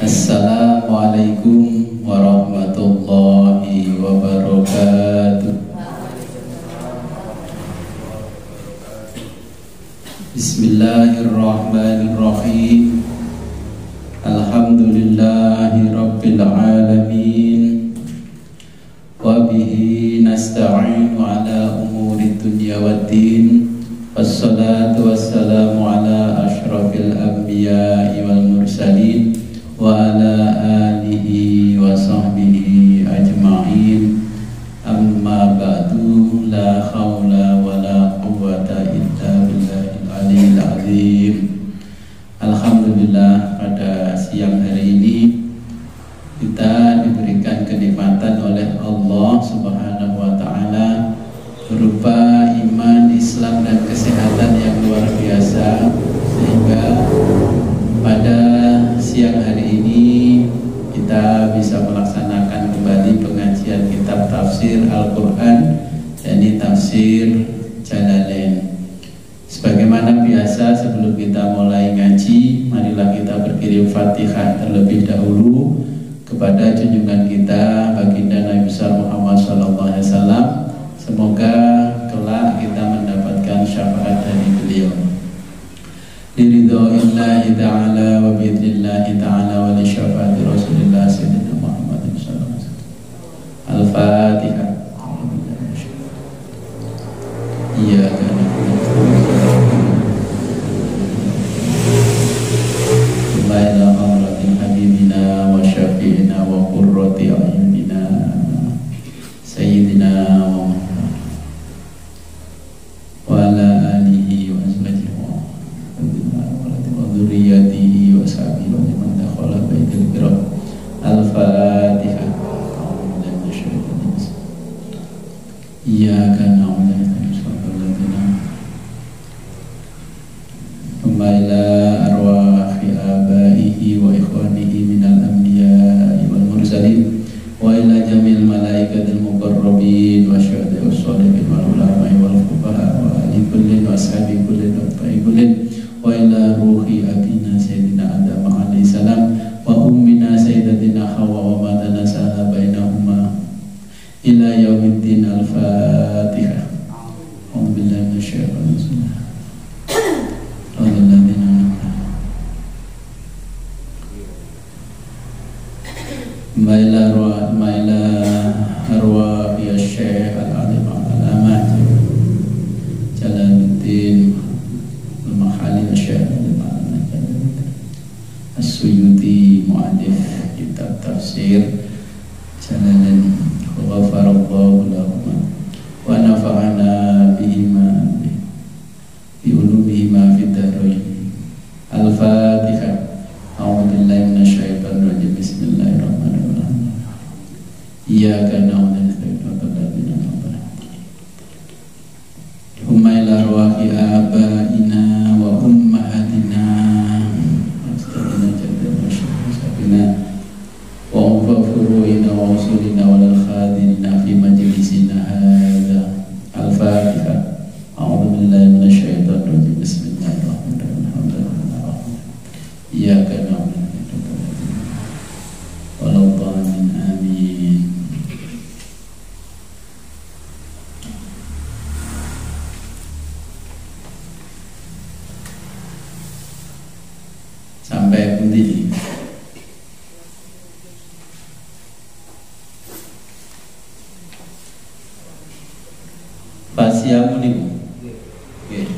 Assalamualaikum warahmatullahi wabarakatuh. Bismillahirrahmanirrahim. Alhamdulillahi rabbil alamin. Wa bihi nasta'inu ala umuri dunya waddin. Wassalatu wassalamu ala ashrafil anbiya'i wal mursalin wa ala alihi wa sahbihi ajma'in. Amma ba'du, la hawla wa la quwwata illa billahil aliyyil azim. Alhamdulillah, pada siang hari ini kita diberikan kenikmatan oleh Allah Subhanahu wa ta'ala berupa iman, Islam, dan kesehatan yang luar biasa, sehingga pada siang hari ini kita bisa melaksanakan kembali pengajian kitab tafsir Al-Quran, yakni tafsir Jalalain. Sebagaimana biasa, sebelum kita mulai ngaji, marilah kita berkirim Fatihah terlebih dahulu kepada junjungan kita baginda Nabi besar Muhammad SAW. Semoga kelak kita mendapatkan syafaat dari beliau. Liridho'illahi ta'ala wa bi'idnillahi ta'ala wa li syafaati Rasulillah Sayyidina Muhammad sallallahu alaihi wasallam. Al-Fatihah. Iyyaka na'budu wa ila hadratil habibina wa syafi'ina wa qurrati a'yunina Sayyidina Muhammad wa ala alihi wa azwajihi wa dzurriyyatihi wa sahbihi wa man dakhala baitul kiram. Al-Fatihah. Iyyaka na'budu wa ila arwahi abaihi wa ikhwanihi minal anbiya'i wal mursalin wa ila jamil malaikatil muqarrabin wa syuhada'i was sholihin wal ulama'i wal fuqaha wa ali kullin wa ashabi kullin wa tabi'i kullin wa ila ruhi abina sayyidina Adam alaihi salam wa ummina sayyidatina Hawa wa ma tanasala bainahuma ila yaumiddin. Al-Fatihah. A'udzu billahi minasyaitonir rajim. Maila arwah ya Syekh Al-Alim Al-Alamah Jalaluddin Al-Makhali Syekh Al-Alamah As-Suyuti mu'allif kitab tafsir Jalalain, ghafarallahu lahum wa nafa'ana bihima bi ulumihima fid dharain. Al-Fatihah. A'udzu billahi minasyaitonir rajim. Bismillahirrahmanirrahim. Iyyaka na'budu wa iyyaka nasta'in. Humma ila arwahi abaina wa ummahatina astagfiruna jalla sabina wa furuina wa usulina wa lal khadirina fi majlisina hadza. Al-Fatihah. A'udzu billahi minasyaitonir rajim. Bismillahirrahmanirrahim. Iyyaka na'budu wa iyyaka nasta'in. Amin. Sampai pundi? Fasiamu niku. Nggih.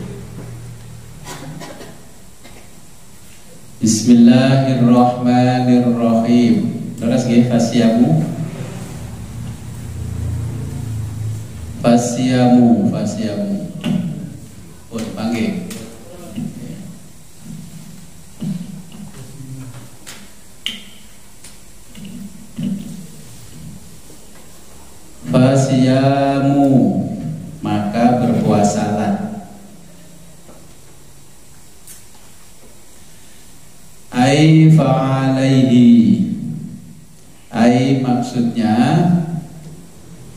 Bismillahirrahmanirrahim. Terus nggih, fasiamu. Oh, panggil. Fasiamu, maka berpuasalah. Ai fa'alaihi, ai maksudnya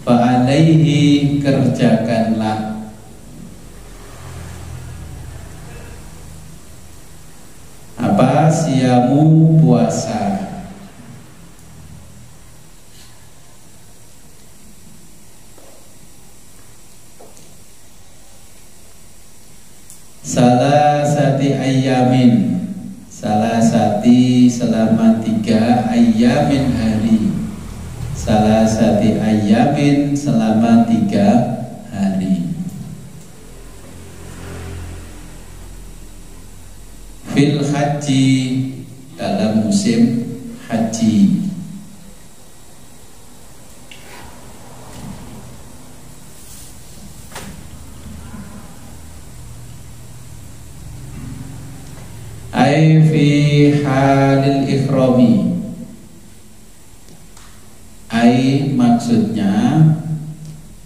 fa'alaihi, kerjakanlah. Apa? Siyamu, puasa. ayamin, salasati selama 3 ayamin hari, salasati ayamin selama 3 hari. Fil haji, dalam musim haji. Ai fi halil ikhrami, ai maksudnya,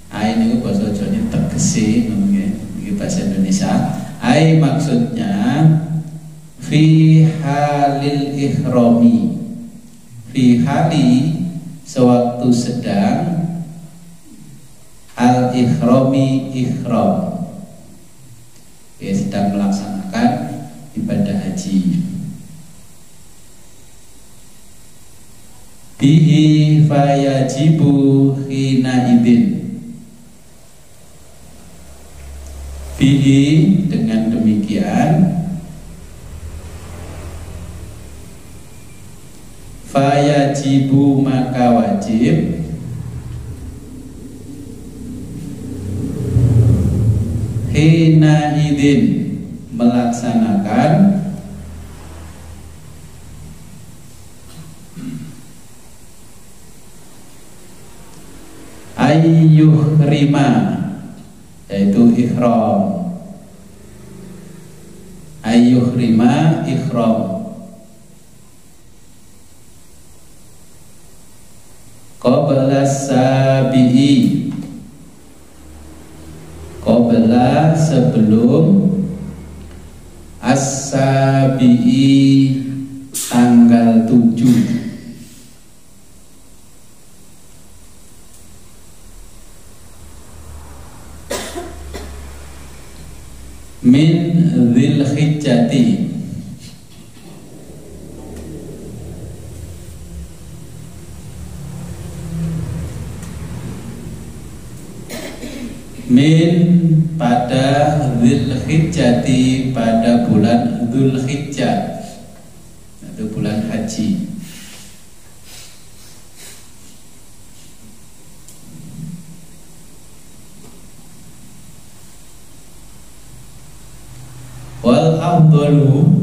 ai ini bahasa Jawa tegese ini bahasa Indonesia. Ai maksudnya fi halil ikhrami, fi hali sewaktu sedang, al ikhrami ikhram, ya sedang melaksanakan ibadah haji. Bihi fayajibu hina idin, bihi dengan demikian, fayajibu maka wajib, hina idin melaksanakan, ayyuh rima yaitu ikhram, ayyuh rima ikhram, qabla sabi'i, qabla sebelum, as-sabi'i tanggal 7, min dzilhijjati, min pada dzilhijjati pada bulan Dzulhijjah, itu bulan haji. Wal afdalu,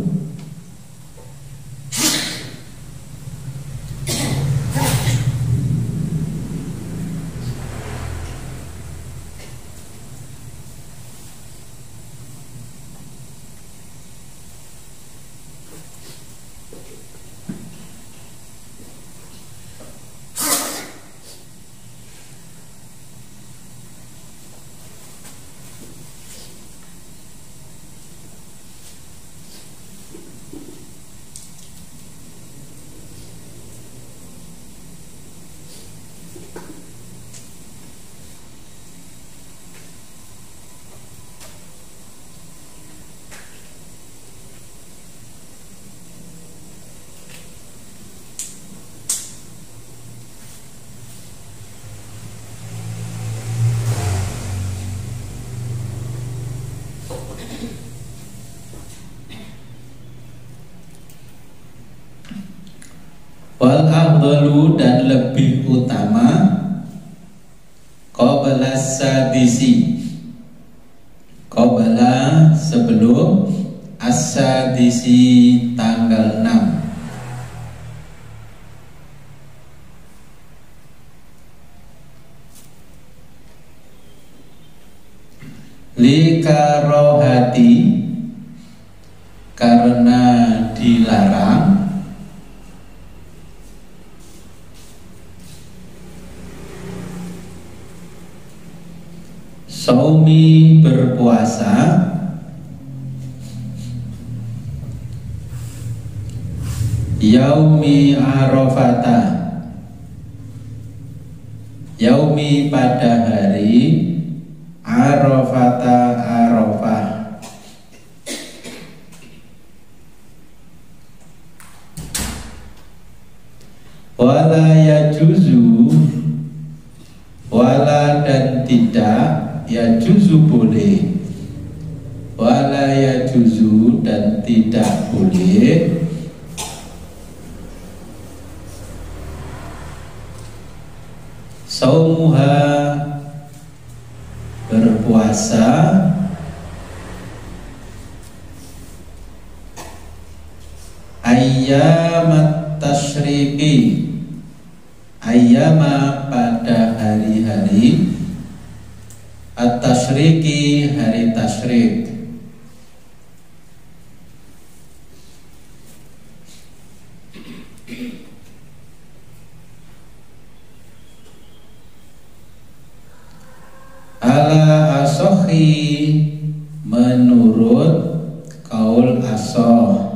wal afdalu dan lebih utama, qabla sadisi, qabla sebelum, as-sadisi tanggal 6, li karohati karena dilarang, saumi berpuasa, yaumi arafata, yaumi pada hari, arafata arafah, wala yajuzu, wala dan tidak, yajuzu boleh, wala yajuzu dan tidak tidak boleh saumuha berpuasa ayyamat tasyriki ayyama pada hari-hari at-tasyriki hari tasyrik ala asohi menurut kaul asoh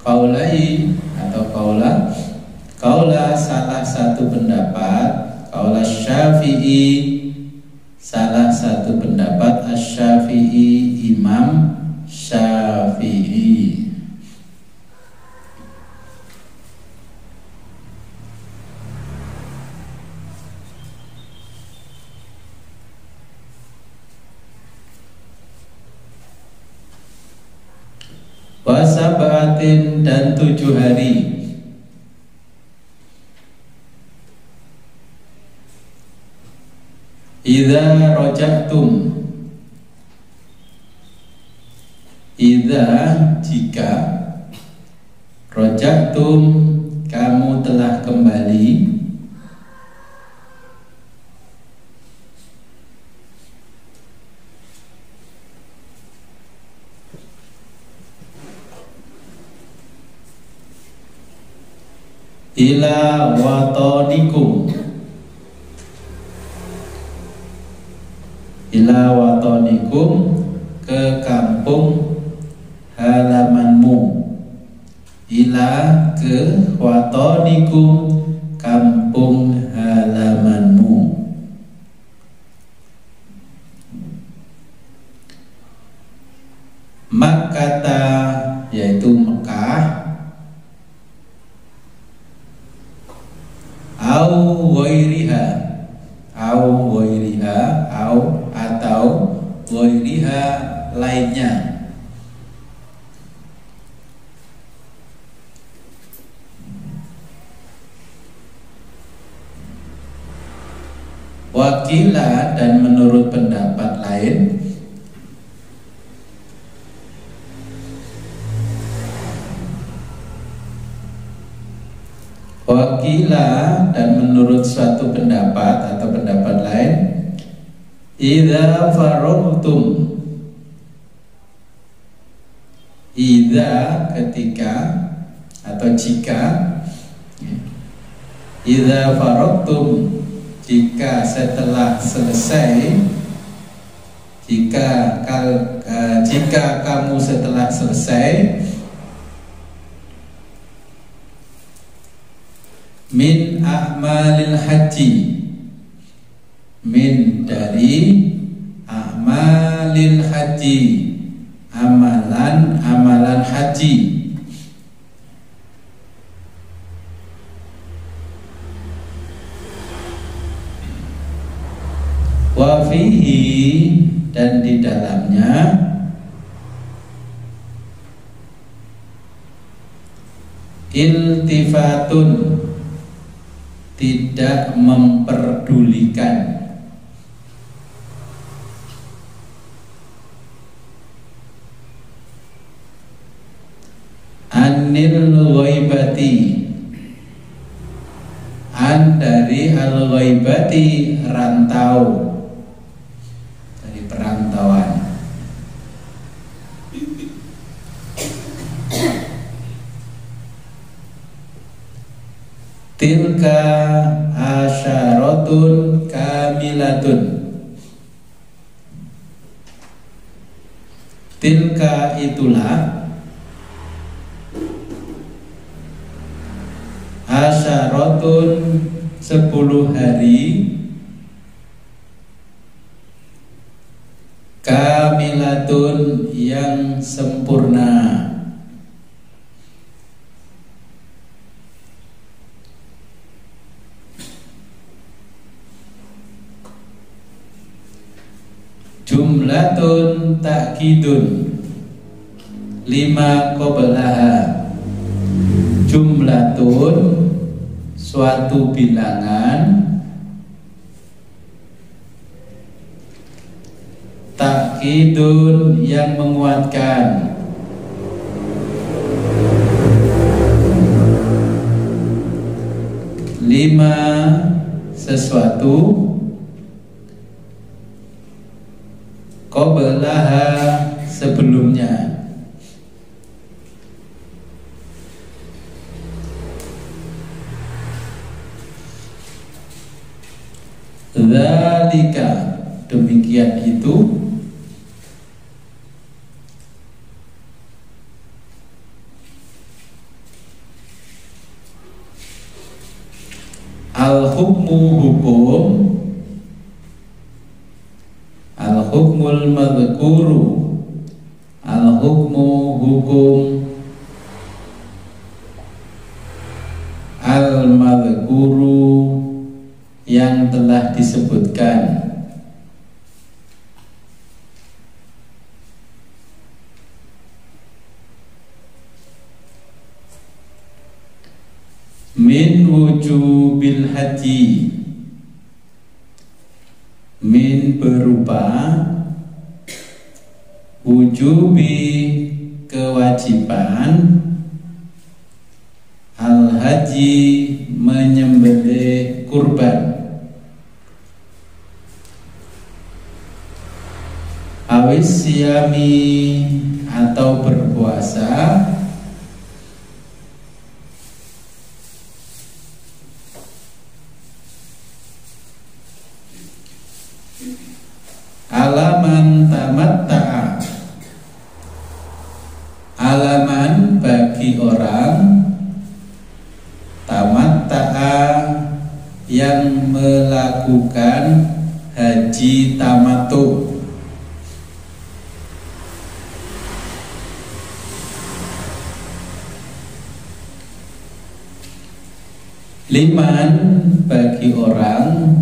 kaulai atau kaula salah satu pendapat kaula Syafi'i salah satu pendapat Asy-Syafi'i Imam Syafi'i wasabatin dan 7 hari idza raja'tum idza jika raja'tum kamu telah kembali ila watonikum ke kampung halamanmu ila ke watonikum kampung halamanmu Makkata yaitu Mekah atau ghairiha lainnya wakila dan menurut pendapat lain wakila dan menurut suatu pendapat atau pendapat lain idza faragtum idza ketika atau jika idza faragtum jika setelah selesai jika kamu setelah selesai min a'malil haji min dari a'malil haji amalan haji wa fihi dan di dalamnya iltifatun tidak memperdulikan anil ghaibati an dari al ghaibati rantau dari perantauan tilka asyaratun kamilatun tilka itulah asyaratun 10 hari kamilatun yang sempurna Jumlatun ta'kidun lima qablaha. Jumlatun suatu bilangan, ta'kidun yang menguatkan, lima sesuatu, qablaha sebelumnya. Dzalika demikian itu, al-hukmu hukum, al-hukmul madhkuru, al-hukmu hukum, al-madhkuru yang telah disebutkan, min wujubil haji, min berupa wujubi kewajiban, al haji menyembelih kurban, awis siyami atau berpuasa, alaman tamatta'a, alaman bagi orang, tamatta'a yang melakukan haji tamattu. Liman bagi orang,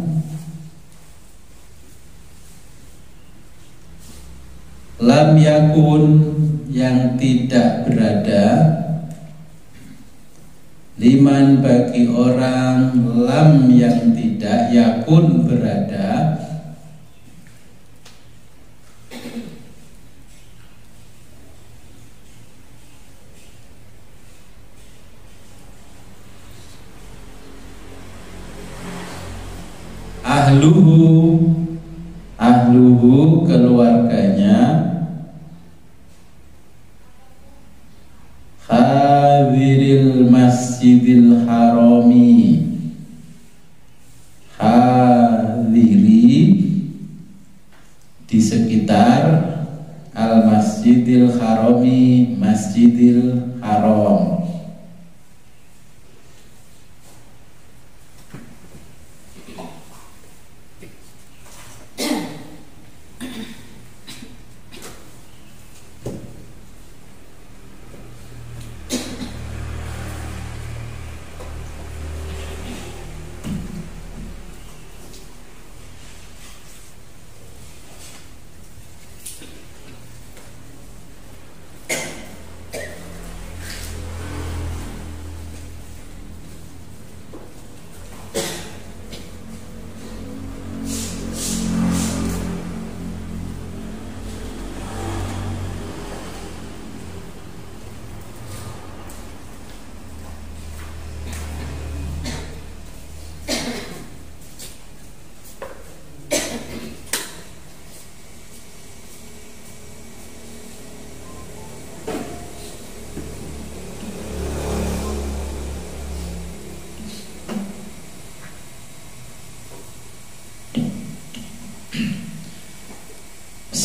lam yakun yang tidak berada, liman bagi orang, lam yang tidak, yakun berada, ahluhu, ahluhu keluarganya, hadiril masjidil harami, hadiri di sekitar al masjidil harami, masjidil haram.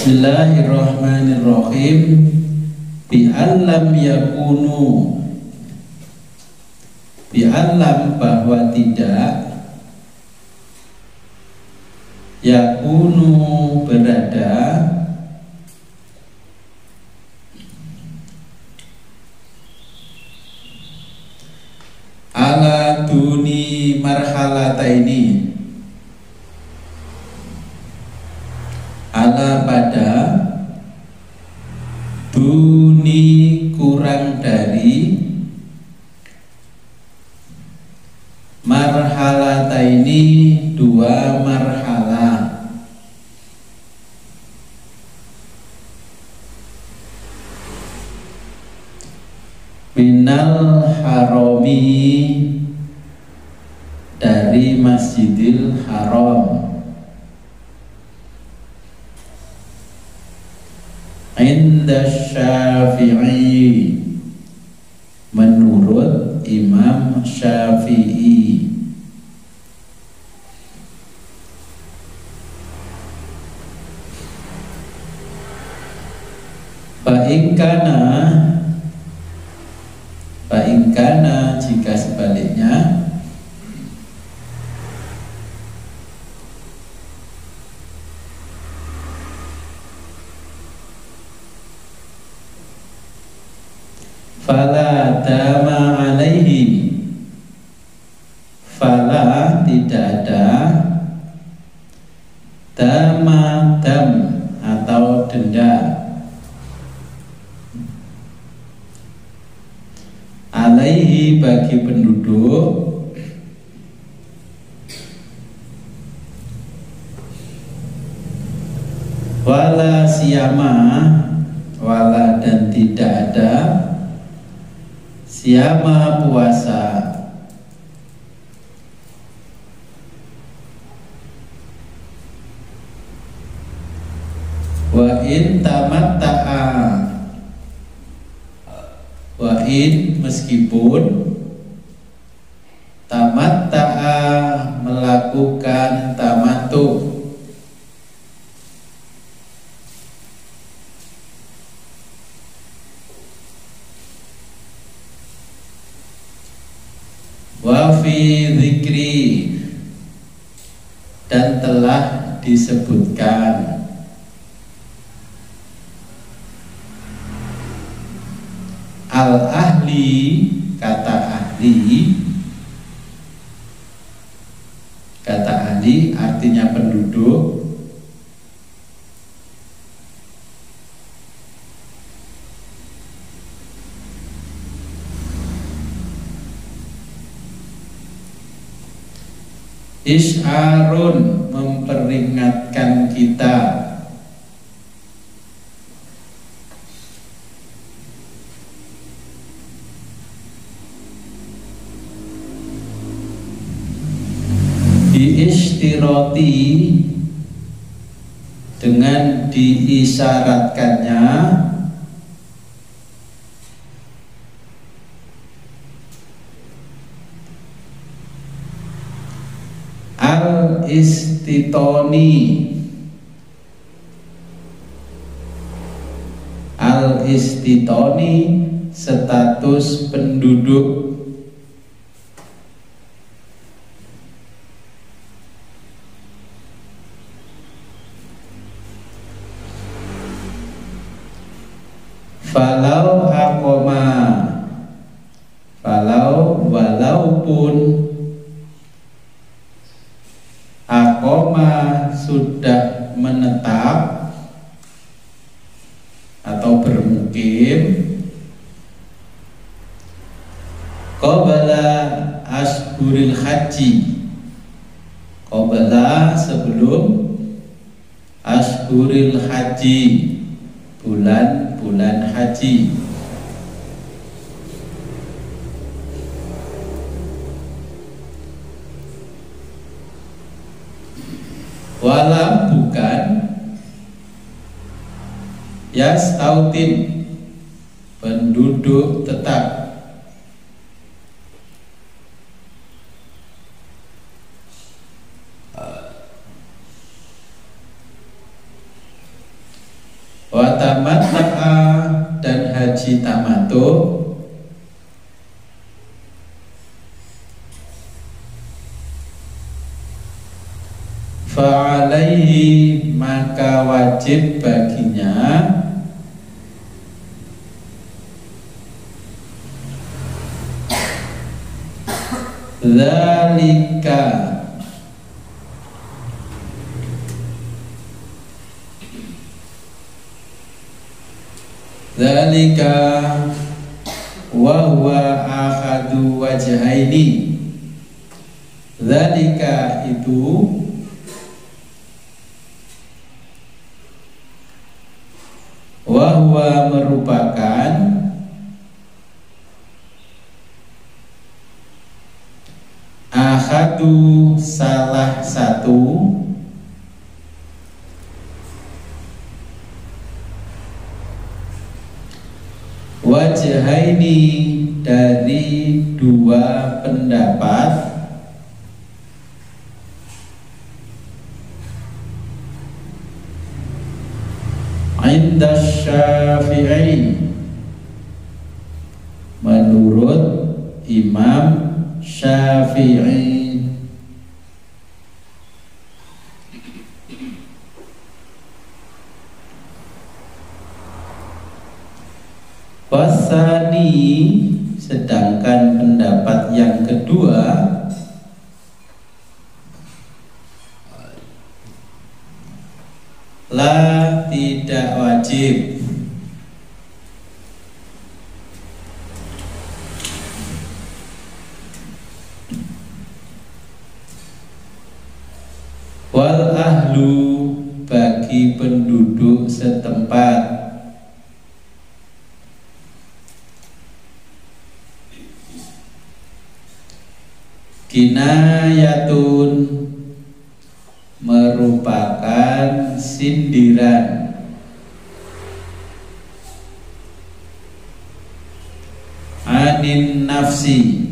Bismillahirrahmanirrahim. Bi'allam yakunu, bi'allam bahwa tidak, yakunu berada, ala duni marhalataini, ala pada pada duni kurang dari marhalataini dua marhalah, minal harami dari Masjidil Haram, inda Syafi'i menurut Imam Syafi'i. Fa'ingkana jika sebaliknya, fala dama alaihi, fala tidak ada, dam atau denda, alaihi bagi penduduk, wala siyama, wala dan tidak ada, siyama puasa, wa in tamatta'a, wa in meskipun, tamatta'a melakukan tamattu, wa fi dzikri dan telah disebutkan al-ahli, kata ahli, kata ahli artinya penduduk, isyarun memperingatkan kita, diistiroti dengan diisyaratkannya, al-istitoni, al-istitoni status penduduk, falau akoma, falau walaupun, akoma sudah menetap atau bermukim, qabla ashhuril haji, qabla sebelum ashhuril haji, bulan-bulan haji, walam bukan, yastautin penduduk tetap, wa tamatta'a dan haji tamattu, fa'alaihi maka wajib baginya, zalika Dzalika wa huwa ahadu wajhaini. Dzalika itu wa huwa merupakan ahadu salah satu wajhaini dari dua pendapat inda Syafi'i, menurut Imam Syafi'i. Wasani, sedangkan pendapat yang kedua la, tidak wajib. Wal ahlu, bagi penduduk setempat. Kinayatun, merupakan sindiran. Anin nafsi,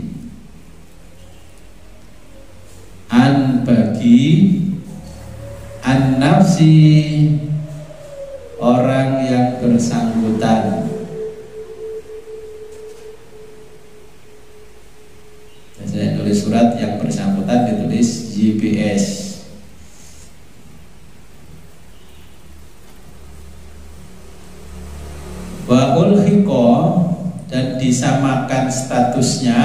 an bagi, an nafsi, orang yang bersangkutan. Saya nulis surat yang bersangkutan ditulis JPS. Wa ulhiqa, dan disamakan statusnya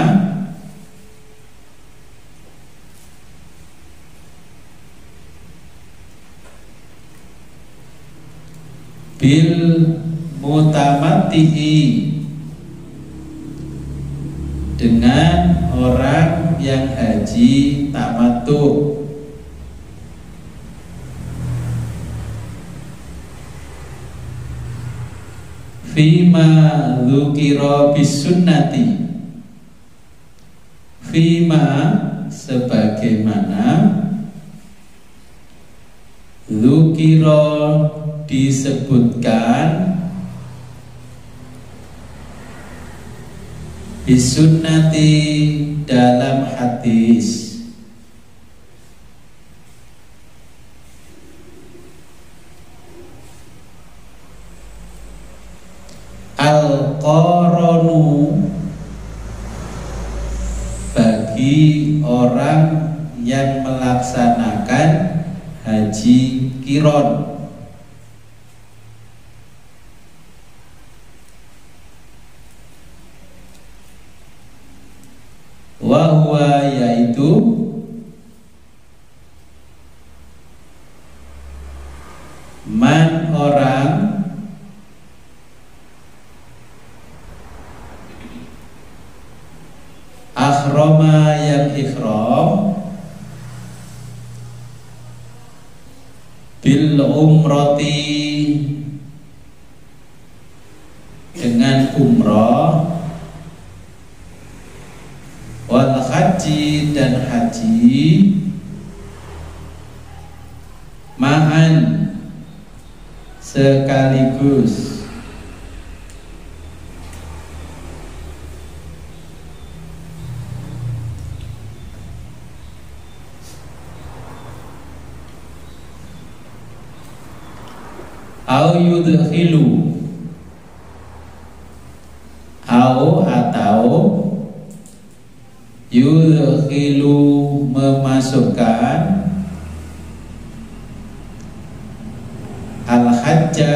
bil mutamatihi, dengan orang yang haji tamattu. Fima dzukira bisunnati, fima sebagaimana dzukira disebutkan bisunnati dalam hadis. Al-qaronu, bagi orang yang melaksanakan haji qiron. Wahwa, yaitu man, orang akhroma, yang ikhram bil umrati, dengan umrah, wal haji, dan haji, ma'an, sekaligus. Au yudkhilu, atau yudkhilu, memasukkan al-hajja,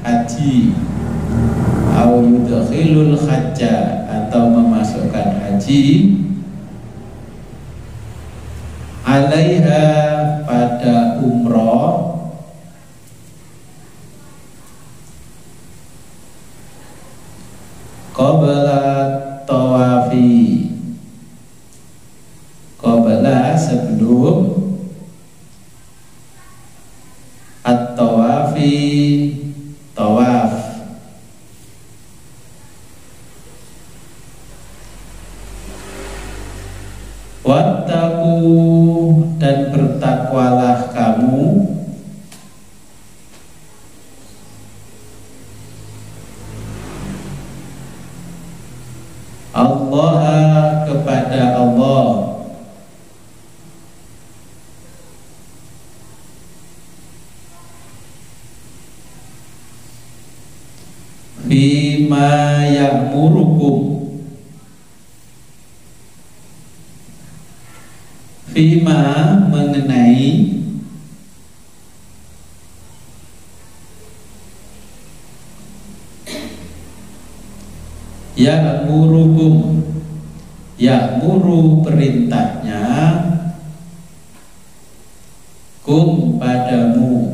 haji. Au yudkhilul hajja, atau memasukkan haji, alaiha, pada umroh, di tawaf. Wattaqu, dan bertakwalah kamu Allah, kepada Allah, bima ya'murukum, bima mengenai ya'murukum, ya'muru perintahnya, kum padamu,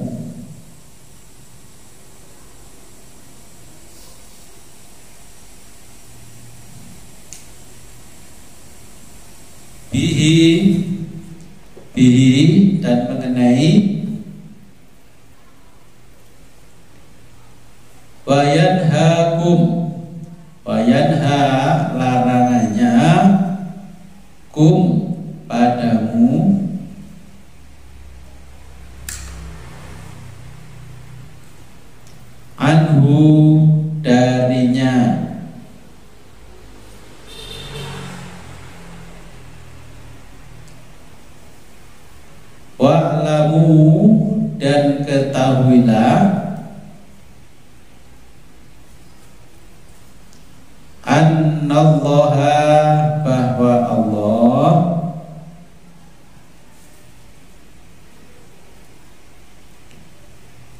bihi dan mengenai, wayanhakum, wayanha larangannya, kum padamu, anhu darinya, wa'lamu dan ketahuilah, annallaha bahwa Allah,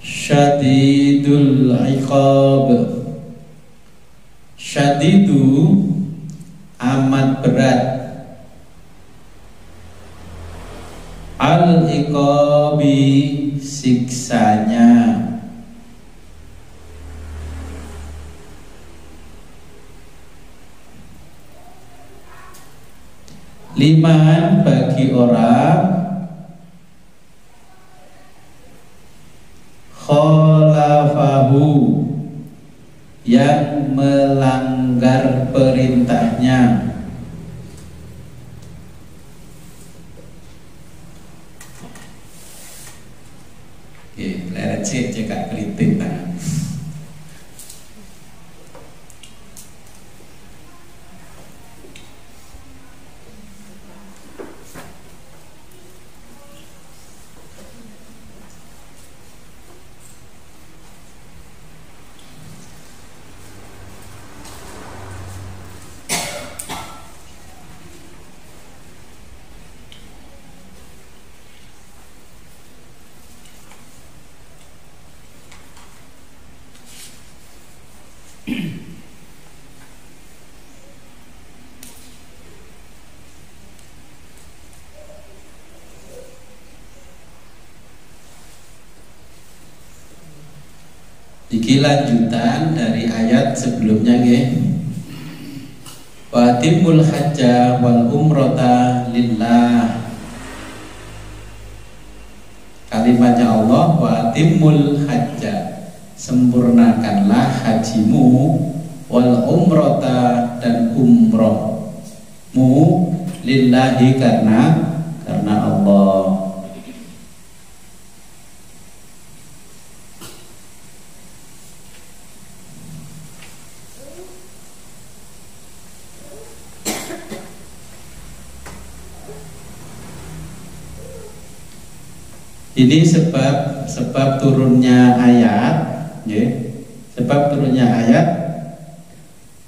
syadidul iqab, syadidu amat berat, al-iqabi siksanya, liman bagi orang, khalafahu yang melanggar perintahnya. Oke, leret sih cekak keliting tangan. Iki lanjutan dari ayat sebelumnya nggih. Wa atimul hajja wal umrata lillah. Kalimatnya Allah, wa atimul hajja, sempurnakanlah hajimu, wal umrata dan umrohmu, lillahi karena Allah. Ini sebab turunnya ayat, ya. Sebab turunnya ayat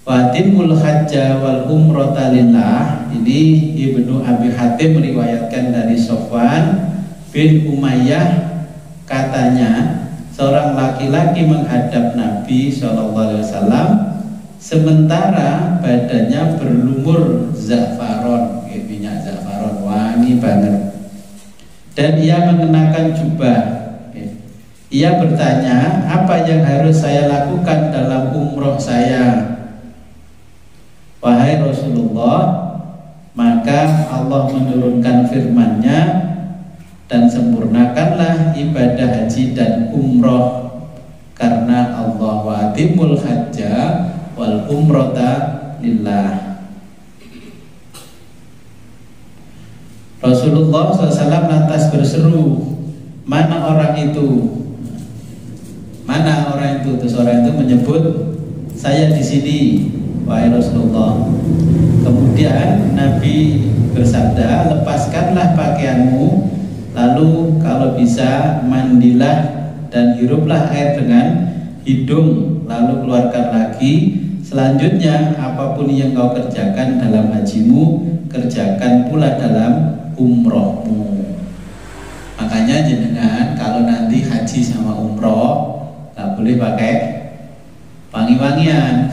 Watimul hajja wal umrata lillah. Ini Ibnu Abi Hatim meriwayatkan dari Sofwan bin Umayyah, katanya seorang laki-laki menghadap Nabi SAW sementara badannya berlumur zafaron, minyak zafaron, wangi banget, dan ia mengenakan jubah. Ia bertanya, apa yang harus saya lakukan dalam umroh saya, wahai Rasulullah? Maka Allah menurunkan firman-Nya, dan sempurnakanlah ibadah haji dan umroh timul hajja wal umrata lillah. Rasulullah SAW lantas berseru, mana orang itu? Mana orang itu? Terus orang itu menyebut, saya di sini, wahai Rasulullah. Kemudian Nabi bersabda, lepaskanlah pakaianmu, lalu kalau bisa mandilah dan hiruplah air dengan hidung, lalu keluarkan lagi. Selanjutnya apapun yang kau kerjakan dalam hajimu, kerjakan pula dalam umrohmu. Makanya jenengan kalau nanti haji sama umroh nggak boleh pakai wangi-wangian.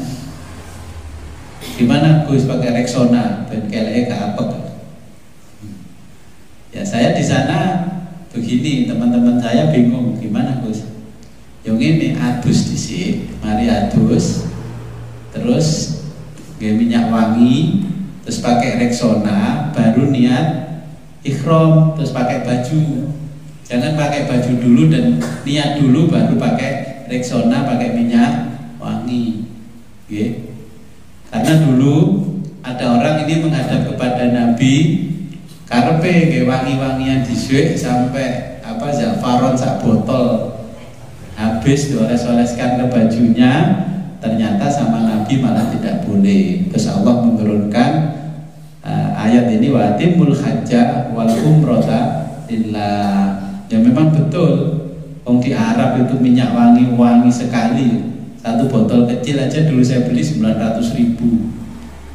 Gimana Gus pakai Rexona ben keleke gak apek? Ya saya di sana begini, teman-teman saya bingung gimana Gus. Yang ini adus dhisik, mari adus, terus nggih minyak wangi, terus pakai Rexona, baru niat ikhram, terus pakai baju. Jangan pakai baju dulu dan niat dulu baru pakai Rexona, pakai minyak wangi. Okay. Karena dulu ada orang ini menghadap kepada Nabi, karepe nggih wangi-wangian disuwek sampai zafaron sak botol habis dioles-oleskan ke bajunya. Ternyata sama Nabi malah tidak boleh. Terus Allah menurunkan ayat ini, wa timul hajja wal umrata lillah. Ya memang betul, wong di Arab itu minyak wangi sekali. Satu botol kecil aja dulu saya beli 900.000.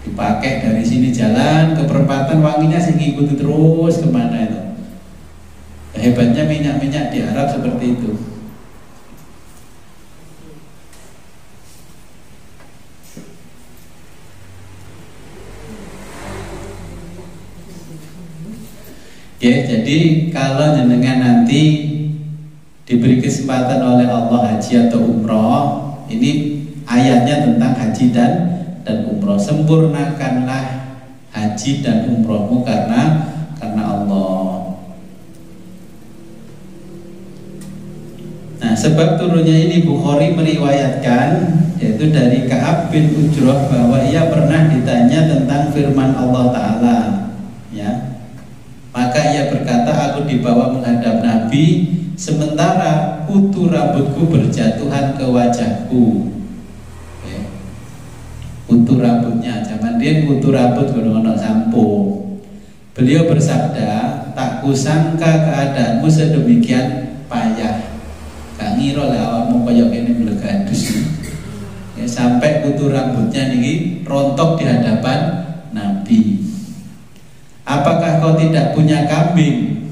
Dipakai dari sini jalan ke perempatan wanginya sih ngikuti terus kemana itu. Hebatnya minyak-minyak di Arab seperti itu. Ya, jadi kalau jenengan nanti diberi kesempatan oleh Allah haji atau umroh, ini ayatnya tentang haji dan umroh. Sempurnakanlah haji dan umrohmu karena Allah. Nah, sebab turunnya ini Bukhari meriwayatkan, yaitu dari Ka'ab bin Ujrah, bahwa ia pernah ditanya tentang firman Allah Ta'ala, ya. Maka ia berkata, aku dibawa menghadap Nabi, sementara kutu rambutku berjatuhan ke wajahku. Okay. Kutu rambutnya, zaman dia kutu rambut gunung sampo. Beliau bersabda, tak kusangka keadaanmu sedemikian payah. Gak ngira lah awakmu koyo kene mlegadus. Ya, sampai kutu rambutnya niki rontok di hadapan Nabi. Apakah kau tidak punya kambing?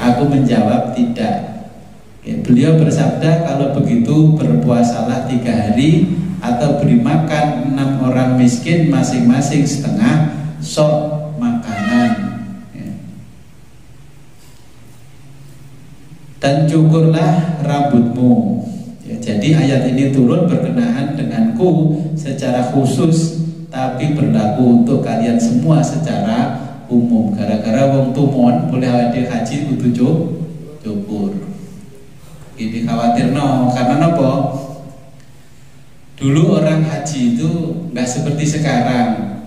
Aku menjawab tidak. Beliau bersabda, kalau begitu berpuasalah 3 hari atau beri makan 6 orang miskin masing-masing setengah sok makanan. Dan cukurlah rambutmu. Jadi ayat ini turun berkenaan denganku secara khusus, tapi berlaku untuk kalian semua secara umum. Gara-gara wong tumon boleh hadir haji kudu cukur. Ini khawatir karena nopo? Dulu orang haji itu nggak seperti sekarang.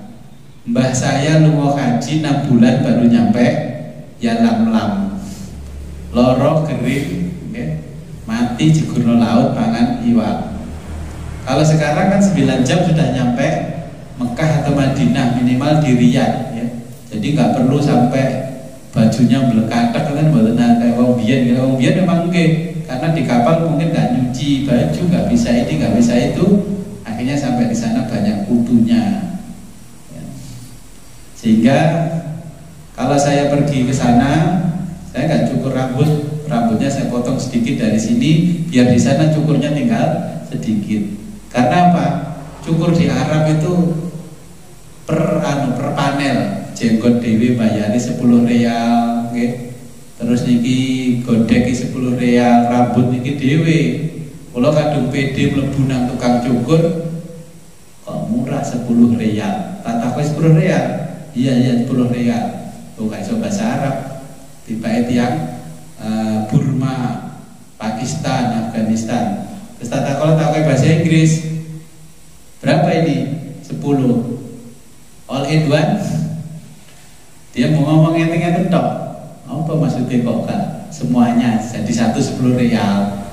Mbah saya lunga haji 6 bulan baru nyampe, ya lam-lam, loro kering, mati jegurno laut pangan iwak. Kalau sekarang kan 9 jam sudah nyampe Mekah atau Madinah, minimal di Riyadh, ya. Jadi nggak perlu sampai bajunya melekatak kan, mboten kayak wong biyen. Wong biyen memang nggih, karena di kapal mungkin nggak nyuci baju, nggak bisa ini, nggak bisa itu, akhirnya sampai di sana banyak kutunya. Ya. Sehingga kalau saya pergi ke sana, saya nggak cukur rambutnya saya potong sedikit dari sini, biar di sana cukurnya tinggal sedikit. Karena apa? Cukur di Arab itu per panel, jenggot dewi bayari 10 real, okay? Terus niki godek 10 real, rambut niki dewi. Kalau kadung PD mlebu nang tukang cukur, kok murah 10 real. Tak takut 10 real? Iya 10 real. Tuh gak iso bahasa Arab. Tiba yang Burma, Pakistan, Afghanistan. Terus tak pakai bahasa Inggris. Berapa ini? 10. All in one. Dia mau ngomong enteng-enteng tok. Apa maksudnya kok Kak? Semuanya jadi 10 real.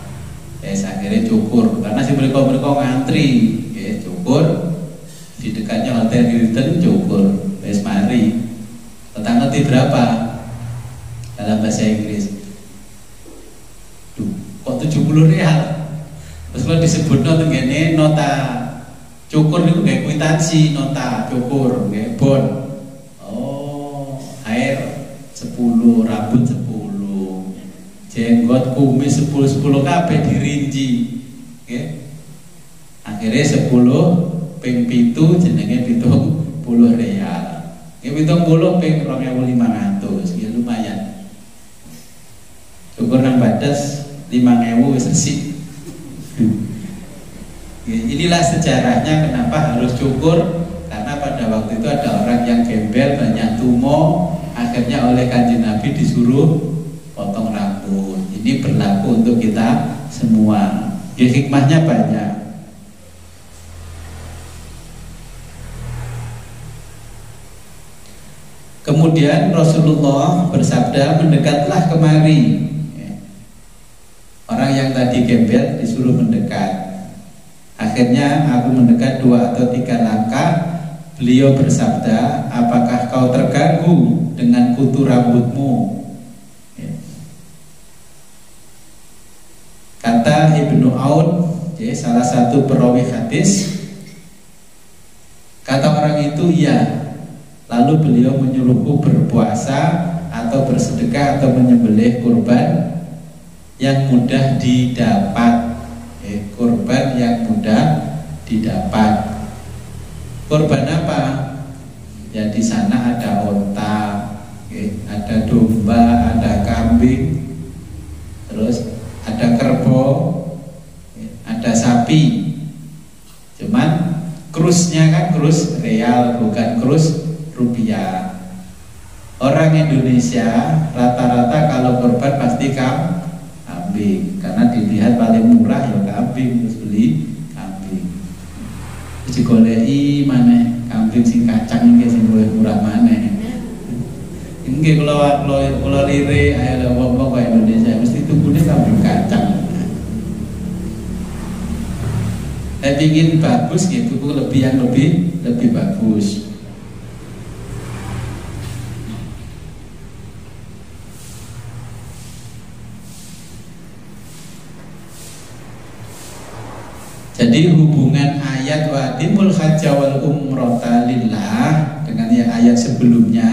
Akhirnya cukur karena si mereka ngantri, ya cukur di dekatnya hotel Hilton cukur. Mari. Ngerti berapa dalam bahasa Inggris? Duh, kok 70 real? Terus kalau disebut nota cukur itu kayak kwitansi, nota cukur kayak bon. Oh, air 10, rambut 10, jenggot kumis 10 kabeh dirinci. Oke. Akhirnya 10 ping 7 jenenge 70 real. Ya 70 ping 2.500, ya lumayan. Cukur nang badas 5.000 wis resik. Inilah sejarahnya kenapa harus cukur, karena pada waktu itu ada orang yang gembel, banyak tumo, akhirnya oleh Kanjeng Nabi disuruh potong rambut. Ini berlaku untuk kita semua. Ya, hikmahnya banyak. Kemudian Rasulullah bersabda, mendekatlah kemari. Orang yang tadi gembel disuruh mendekat. Akhirnya aku mendekat 2 atau 3 langkah. Beliau bersabda, apakah kau terganggu dengan kutu rambutmu? Kata Ibnu Aun, salah satu perawi hadis, kata orang itu iya. Lalu beliau menyuruhku berpuasa atau bersedekah atau menyembelih kurban yang mudah didapat. Kurban yang mudah didapat. Kurban apa? Ya di sana ada onta, ada domba, ada kambing, terus ada kerbau, ada sapi. Cuman krusnya kan krus real, bukan krus rupiah. Orang Indonesia rata-rata kalau kurban pasti kambing, karena dilihat paling murah ya kambing, terus beli kambing. Digoleki maneh kambing sing kacang iki sing luwih murah maneh. Nggih kula lirik ayo wong-wong kok Indonesia mesti tukune kambing kacang. Ingin bagus gitu, lebih bagus. Jadi hubungan ayat wa atimul hajja wal umrata lillah dengan yang ayat sebelumnya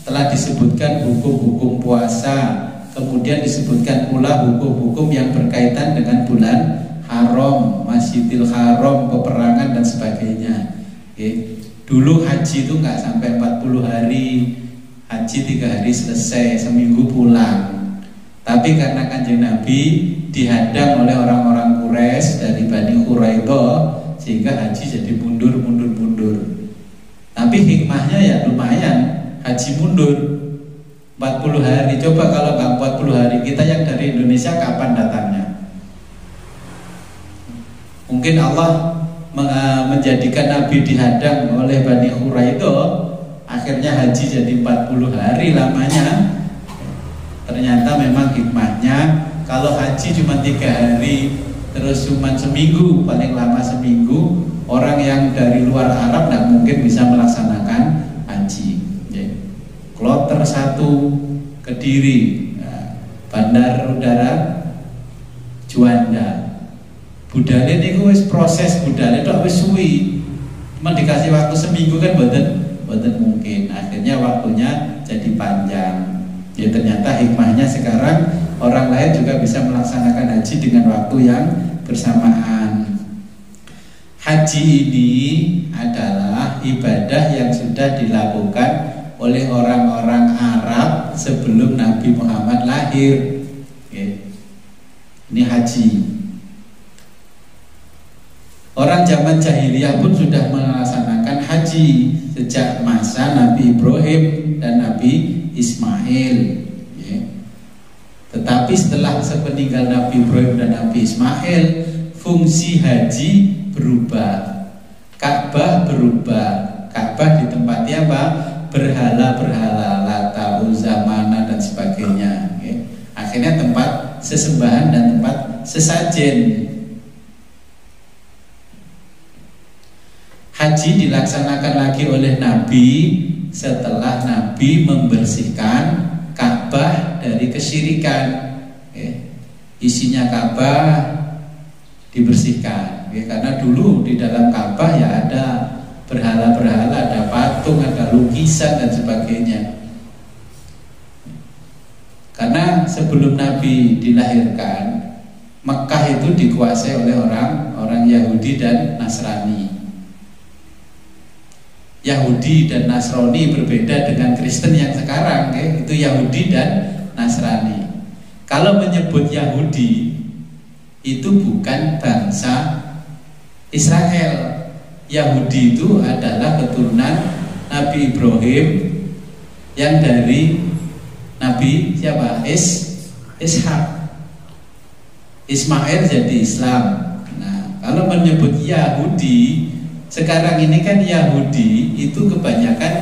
telah disebutkan hukum-hukum puasa, kemudian disebutkan pula hukum-hukum yang berkaitan dengan bulan haram, Masjidil Haram, peperangan dan sebagainya. Dulu haji itu nggak sampai 40 hari, haji 3 hari selesai, seminggu pulang. Tapi karena Kanjeng Nabi dihadang oleh orang-orang Quraisy dari Bani Quraidah, sehingga haji jadi mundur. Tapi hikmahnya ya lumayan, haji mundur 40 hari. Coba kalau nggak 40 hari, kita yang dari Indonesia kapan datangnya? Mungkin Allah menjadikan Nabi dihadang oleh Bani Quraidah, akhirnya haji jadi 40 hari lamanya. Ternyata memang hikmahnya, kalau haji cuma 3 hari, terus cuma seminggu, paling lama seminggu, orang yang dari luar Arab tidak mungkin bisa melaksanakan haji. Kloter 1 Kediri, Bandar Udara Juanda. Budale niku wis proses budale tok wis suwi. Cuma dikasih waktu seminggu kan mboten mungkin. Akhirnya waktunya jadi panjang. Ya ternyata hikmahnya sekarang orang lain juga bisa melaksanakan haji dengan waktu yang bersamaan. Haji ini adalah ibadah yang sudah dilakukan oleh orang-orang Arab sebelum Nabi Muhammad lahir. Ini haji. Orang zaman jahiliyah pun sudah melaksanakan haji sejak masa Nabi Ibrahim dan Nabi Ismail. Tetapi setelah sepeninggal Nabi Ibrahim dan Nabi Ismail, fungsi haji berubah, Ka'bah berubah. Ka'bah ditempati apa? Berhala-berhala, Lata, Uzza, Mana dan sebagainya. Akhirnya tempat sesembahan dan tempat sesajen. Haji dilaksanakan lagi oleh Nabi setelah Nabi membersihkan Ka'bah dari kesyirikan. Isinya Ka'bah dibersihkan, karena dulu di dalam Ka'bah ya ada berhala-berhala, ada patung, ada lukisan dan sebagainya. Karena sebelum Nabi dilahirkan, Mekah itu dikuasai oleh orang Yahudi dan Nasrani. Yahudi dan Nasrani berbeda dengan Kristen yang sekarang, itu Yahudi dan Nasrani. Kalau menyebut Yahudi itu bukan bangsa Israel. Yahudi itu adalah keturunan Nabi Ibrahim yang dari Nabi siapa? Ishak. Ismail jadi Islam. Nah, kalau menyebut Yahudi sekarang ini kan Yahudi itu kebanyakan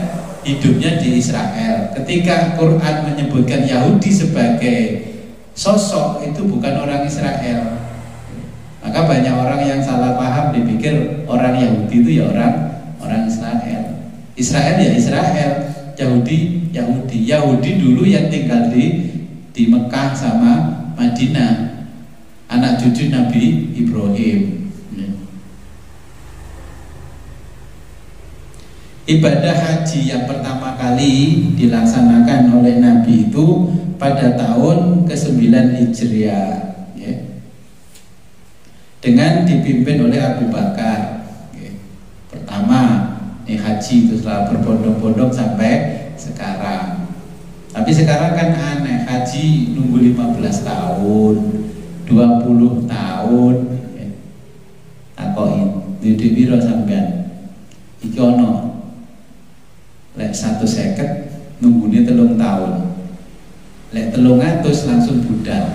hidupnya di Israel. Ketika Quran menyebutkan Yahudi sebagai sosok, itu bukan orang Israel. Maka banyak orang yang salah paham, dipikir orang Yahudi itu ya orang Israel. Israel ya Israel, Yahudi Yahudi. Yahudi dulu yang tinggal di Mekah sama Madinah, anak cucu Nabi Ibrahim. Ibadah haji yang pertama kali dilaksanakan oleh Nabi itu pada tahun ke-9 Hijriah, dengan dipimpin oleh Abu Bakar. Pertama, haji itu setelah berbondong-bondong sampai sekarang. Tapi sekarang kan aneh, haji nunggu 15 tahun, 20 tahun. Takoin, di biro sampean. Iki ono lek 150 nunggune 3 tahun. Lek 300 langsung budal.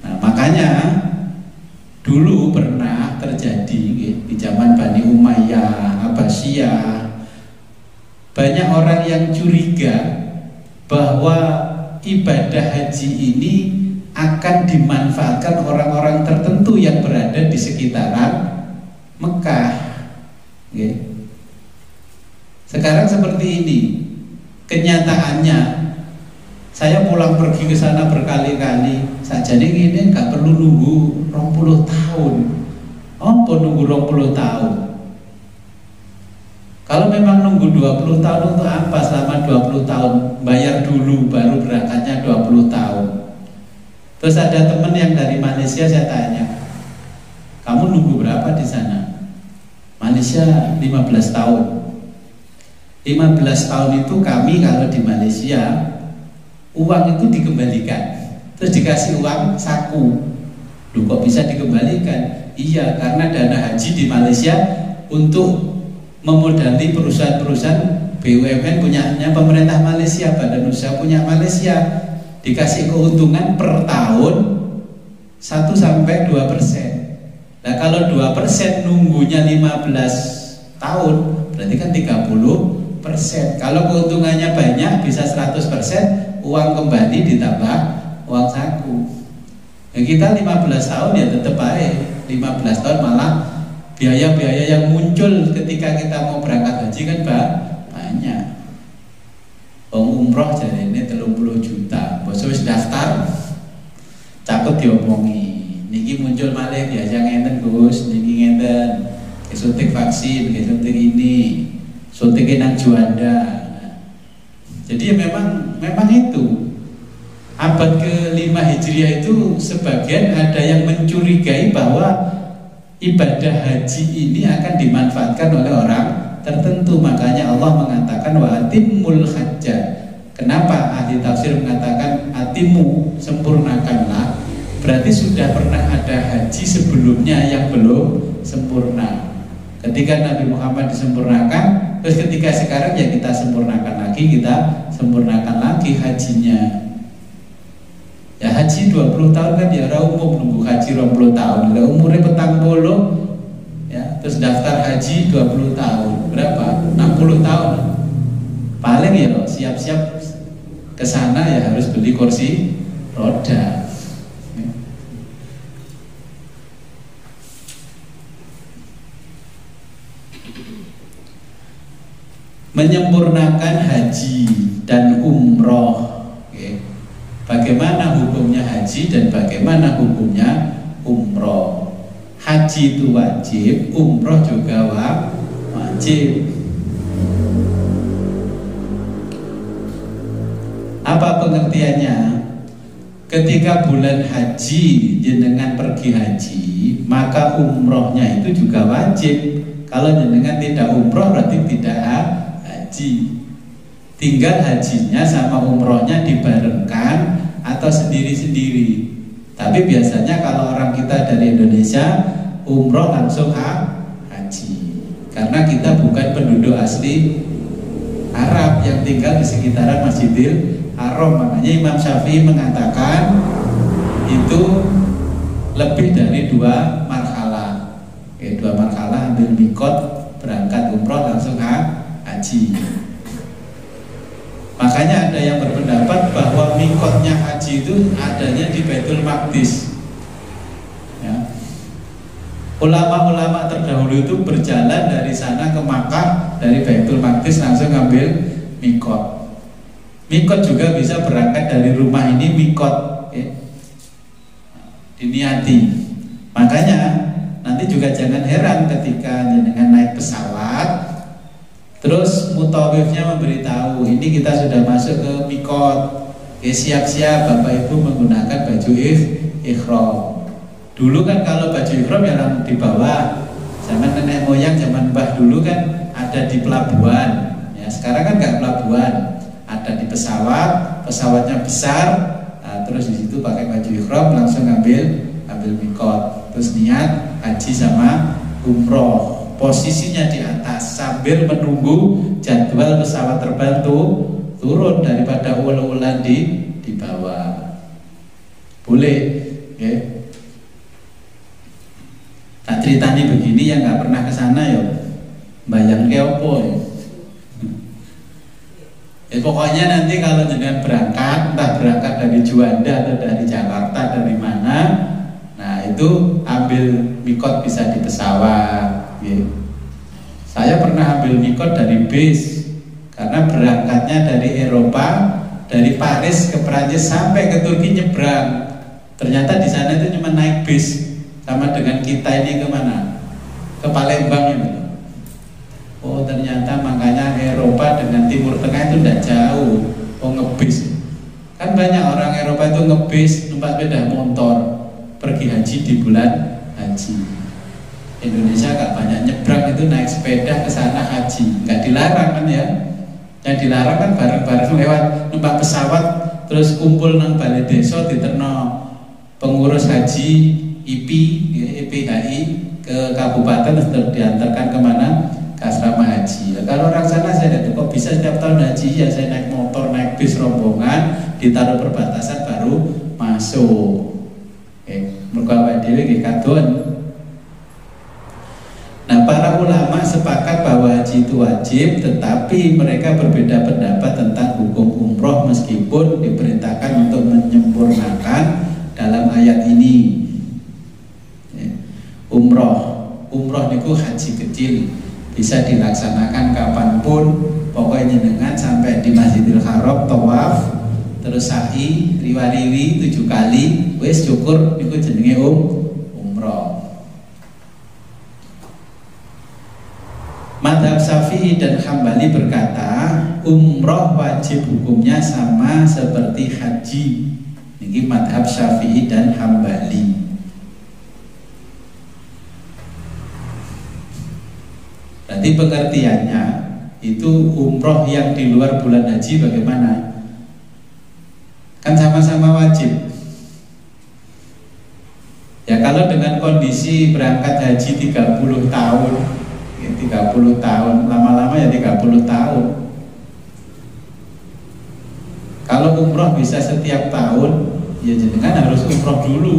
Nah, makanya dulu pernah terjadi di zaman Bani Umayyah, Abbasiyah, banyak orang yang curiga bahwa ibadah haji ini akan dimanfaatkan orang-orang tertentu yang berada di sekitaran Mekah. Sekarang seperti ini kenyataannya. Saya pulang pergi ke sana berkali-kali. Sajane ini nggak perlu nunggu 20 tahun. Apa nunggu 20 tahun? Kalau memang nunggu 20 tahun untuk apa? Selama 20 tahun bayar dulu baru berangkatnya 20 tahun. Terus ada teman yang dari Malaysia, saya tanya, kamu nunggu berapa di sana? Malaysia 15 tahun. 15 tahun itu kami kalau di Malaysia uang itu dikembalikan, terus dikasih uang saku. Loh, kok bisa dikembalikan? Iya, karena dana haji di Malaysia untuk memodali perusahaan-perusahaan BUMN punyanya pemerintah Malaysia, badan usaha punya Malaysia, dikasih keuntungan per tahun 1-2%. Nah, kalau 2% nunggunya 15 tahun, berarti kan 30%. Kalau keuntungannya banyak bisa 100%, uang kembali ditambah uang saku. Ya, kita 15 tahun ya tetap baik. 15 tahun malah biaya-biaya yang muncul ketika kita mau berangkat haji kan banyak. Umroh jadi ini 30 juta. Bosnya wis daftar, cakep diomongi. Niki muncul malah biasa ngenten Gus, niki ngenten. Suntik vaksin, suntik ini, suntik nang Juanda. Jadi ya memang itu. Abad ke-5 Hijriah itu sebagian ada yang mencurigai bahwa ibadah haji ini akan dimanfaatkan oleh orang tertentu. Makanya Allah mengatakan wa atimmul hajja. Kenapa ahli tafsir mengatakan atimu, sempurnakanlah? Berarti sudah pernah ada haji sebelumnya yang belum sempurna. Ketika Nabi Muhammad disempurnakan, terus ketika sekarang ya kita sempurnakan lagi, kita sempurnakan lagi hajinya. Ya haji 20 tahun kan ya ora umum nunggu haji 20 tahun. Lah umure 40 ya, terus daftar haji 20 tahun. Berapa? 60 tahun. Paling ya siap-siap ke sana ya harus beli kursi roda. Menyempurnakan haji dan umroh. Bagaimana hukumnya haji dan bagaimana hukumnya umroh? Haji itu wajib, umroh juga wajib. Apa pengertiannya? Ketika bulan haji jenengan pergi haji, maka umrohnya itu juga wajib. Kalau jenengan tidak umroh berarti tidak haji. Tinggal hajinya sama umrohnya dibarengkan atau sendiri-sendiri. Tapi biasanya kalau orang kita dari Indonesia umroh langsung haji, karena kita bukan penduduk asli Arab yang tinggal di sekitaran Masjidil Haram. Makanya Imam Syafi'i mengatakan itu lebih dari 2 marhalah. 2 marhalah ambil mikot, berangkat umroh langsung haji. Makanya ada yang berpendapat bahwa mikotnya haji itu adanya di Baitul Maqdis. Ya. Ulama-ulama terdahulu itu berjalan dari sana ke Makkah, dari Baitul Maqdis langsung ngambil mikot. Mikot juga bisa berangkat dari rumah ini mikot, diniati. Makanya nanti juga jangan heran ketika dengan naik pesawat, terus mutawifnya memberitahu ini kita sudah masuk ke mikot. Siap-siap Bapak Ibu menggunakan baju ihram. Dulu kan kalau baju ihram yang di bawah, zaman nenek moyang, zaman mbah dulu kan ada di pelabuhan. Ya, sekarang kan nggak pelabuhan, ada di pesawat, pesawatnya besar. Nah, terus di situ pakai baju ihram langsung ambil mikot. Terus niat haji sama umroh. Posisinya di atas sambil menunggu jadwal pesawat terbang turun daripada ulang-ulang di bawah. Boleh, ya. Tak ceritani begini yang nggak pernah ke sana ya, bayang keopo ya. Pokoknya nanti kalau jenengan berangkat, entah berangkat dari Juanda atau dari Jakarta, dari mana, nah itu ambil mikot bisa di pesawat. Saya pernah ambil mikot dari bis karena berangkatnya dari Eropa, dari Paris ke Prancis sampai ke Turki nyebrang. Ternyata di sana itu cuma naik bis, sama dengan kita ini kemana? Ke Palembang ini. Oh ternyata makanya Eropa dengan Timur Tengah itu tidak jauh. Oh ngebis. Kan banyak orang Eropa itu ngebis, numpak sepeda motor pergi haji di bulan haji. Indonesia gak banyak nyebrang, itu naik sepeda ke sana haji, nggak dilarang kan ya? Yang dilarang kan bareng-bareng lewat numpak pesawat, terus kumpul nang balai desa diterno pengurus haji IPI, IPHI ke kabupaten terus diantarkan kemana? Ke asrama haji. Kalau orang sana saya lihat kok bisa setiap tahun haji ya, saya naik motor, naik bis rombongan, ditaruh perbatasan baru masuk. Mergo awake dhewe nggih kadon. Nah, para ulama sepakat bahwa haji itu wajib, tetapi mereka berbeda pendapat tentang hukum umroh meskipun diperintahkan untuk menyempurnakan dalam ayat ini. Umroh niku haji kecil, bisa dilaksanakan kapanpun, pokoknya dengan sampai di Masjidil Haram tawaf, terus sa'i riwariwi 7 kali, wis syukur niku jenenge umroh. Madhab Syafi'i dan Hambali berkata umroh wajib hukumnya sama seperti haji. Ini madhab Syafi'i dan Hambali. Berarti pengertiannya itu umroh yang di luar bulan haji bagaimana? Kan sama-sama wajib. Ya kalau dengan kondisi berangkat haji 30 tahun, 30 tahun, lama-lama ya 30 tahun. Kalau umroh bisa setiap tahun, ya jenengan harus umroh dulu.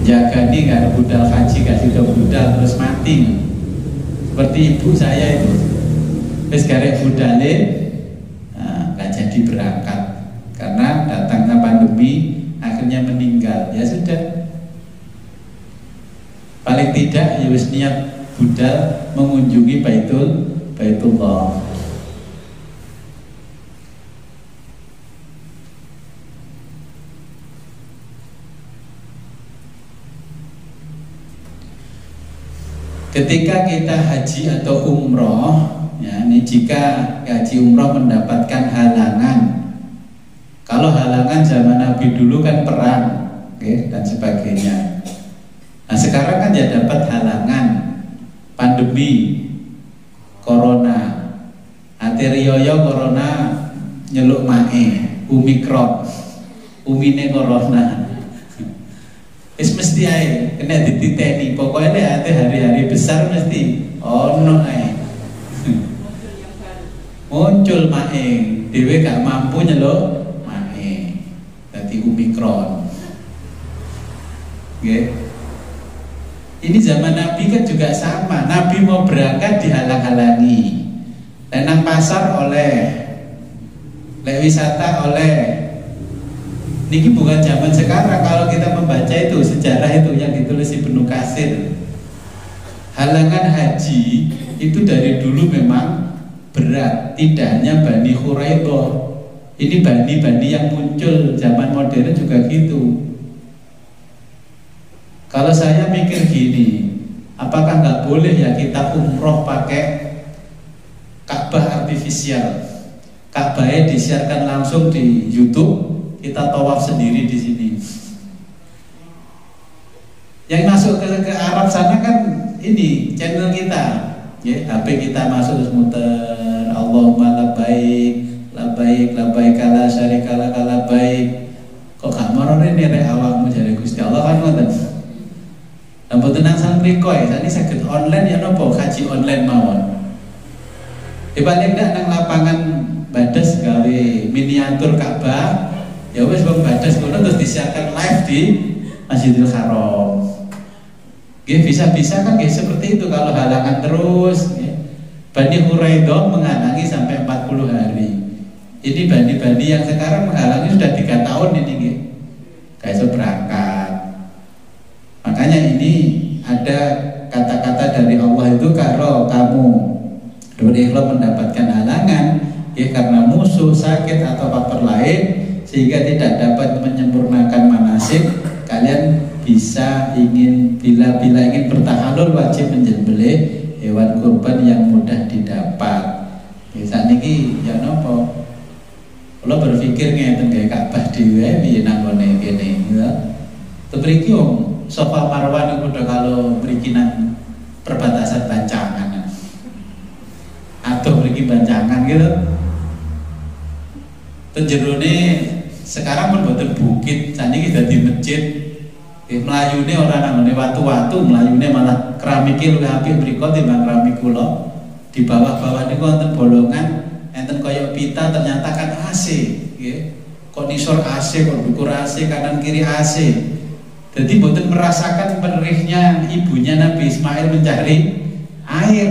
Jaga nih karena budal haji kasih ke budal terus mati. Seperti ibu saya itu, wis garek budale, nggak jadi berangkat karena datangnya pandemi, akhirnya meninggal. Ya sudah, paling tidak ya wis niat budal mengunjungi Baitullah. Ketika kita haji atau umroh, ya, ini jika haji umroh mendapatkan halangan. Kalau halangan zaman Nabi dulu kan perang, okay, dan sebagainya. Nah sekarang kan ya dapat halangan, pandemi, corona, aterioyo corona nyeluk mae, Omikron, umine corona. Wis mesti ae kena dititeni, pokoknya ate hari-hari besar mesti ono ae. Muncul mae, dhewe gak mampu nyeluk mae. Dadi Omikron. Nggih. Ini zaman Nabi kan juga sama. Nabi mau berangkat dihalang-halangi. Nang pasar oleh, lek wisata oleh. Niki bukan zaman sekarang. Kalau kita membaca itu sejarah itu yang ditulis Ibnu Katsir, halangan haji itu dari dulu memang berat. Tidak hanya Bani Quraidah, ini bani-bani yang muncul zaman modern juga gitu. Kalau saya mikir gini, apakah nggak boleh ya kita umroh pakai Ka'bah artifisial? Ka'bahnya disiarkan langsung di YouTube. Kita tawaf sendiri di sini. Yang masuk ke Arab sana kan ini channel kita, ya, HP kita masuk terus muter. Allahumma labbaik, labbaik, labbaik la syarika lak labbaik. Kok gak marone nek awakmu jare Gusti Allah kan ngoten. Lah mboten nang sang mriko ya, sani saged online ya napa haji online mawon. Di paling ndak nang lapangan Badas gawe miniatur Ka'bah. Ya wes bang badas kono terus disiarkan live di Masjidil Haram. Ya, bisa-bisa kan ya, seperti itu kalau halangan terus. Ya. Bani Quraidah menghalangi sampai 40 hari. Ini bani-bani yang sekarang menghalangi sudah 3 tahun ini. Ya. Gak bisa berangkat. Makanya ini ada kata-kata dari Allah itu, kalau kamu mendapatkan halangan ya karena musuh, sakit atau faktor lain sehingga tidak dapat menyempurnakan manasik, kalian bisa bila ingin bertahalul wajib menyembelih hewan kurban yang mudah didapat. Saat ini ya nopo, kalau berpikir ngeten kayak Ka'bah dhewe piye nanggone kene ya. Tebriki om Safa Marwah niku kalau berikinan perbatasan Bancangan. Atau beri bancangan gitu. Tenjerone sekarang pun buatan bukit, saat ini kita di masjid. Melayune orang namanya watu-watu, melayune malah keramiknya lebih apik berikut timbang keramik kula. Di bawah-bawah ini wonten bolongan, enten koyok pita ternyata kan AC, ya. Kok nisor AC, kok dukur AC, kanan kiri AC. Jadi buatan merasakan perihnya ibunya Nabi Ismail mencari air.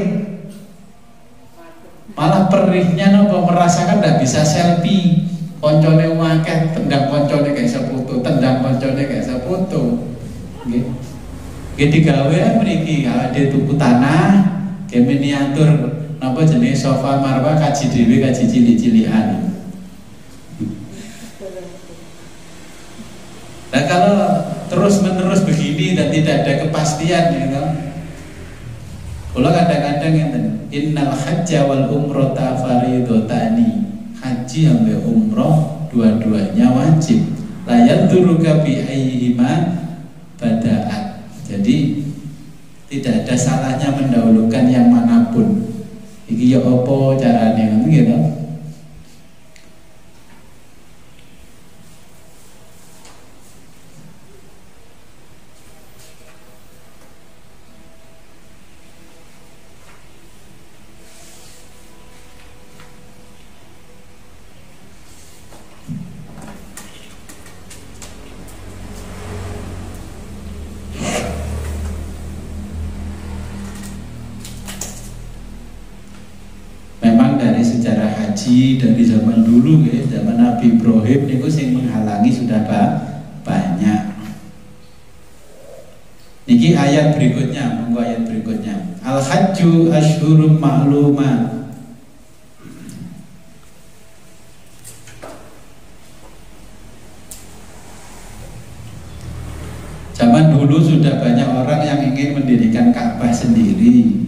Malah perihnya nopo merasakan tidak bisa selfie. Koncone wakeh, tendang koncone kayak seputu, tendang koncone kayak seputu. Gitu digawe mriki awake tuku tanah, ge miniatur napa jenis Safa Marwah kaji dhewe kaji cilik-cilikan. Nah kalau terus-menerus begini dan tidak ada kepastian gitu. Kalau kadang-kadang ngeten, innal hajja wal umrata faridotani. Haji sampai umroh dua-duanya wajib. La yaduruka bi ayyihima bada'at. Jadi tidak ada salahnya mendahulukan yang manapun. Iki ya apa carane gitu. haji dari zaman dulu ya, zaman Nabi Ibrahim niku sing menghalangi sudah banyak. Niki ayat berikutnya, monggo ayat berikutnya. Al-hajju asyhurum ma'lumat. Zaman dulu sudah banyak orang yang ingin mendirikan Ka'bah sendiri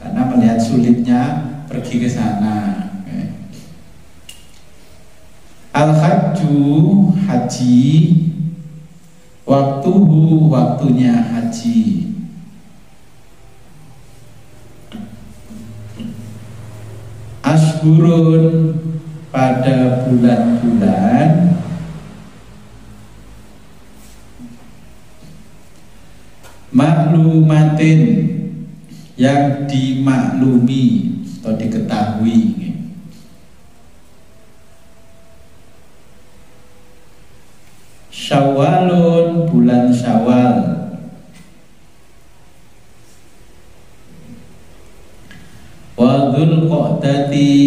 karena melihat sulitnya pergi ke sana. Al-hajju haji, waktunya haji. Ashhurun pada bulan-bulan, maklumatin yang dimaklumi atau diketahui. Syawalun bulan Syawal, wa Dzulqa'dati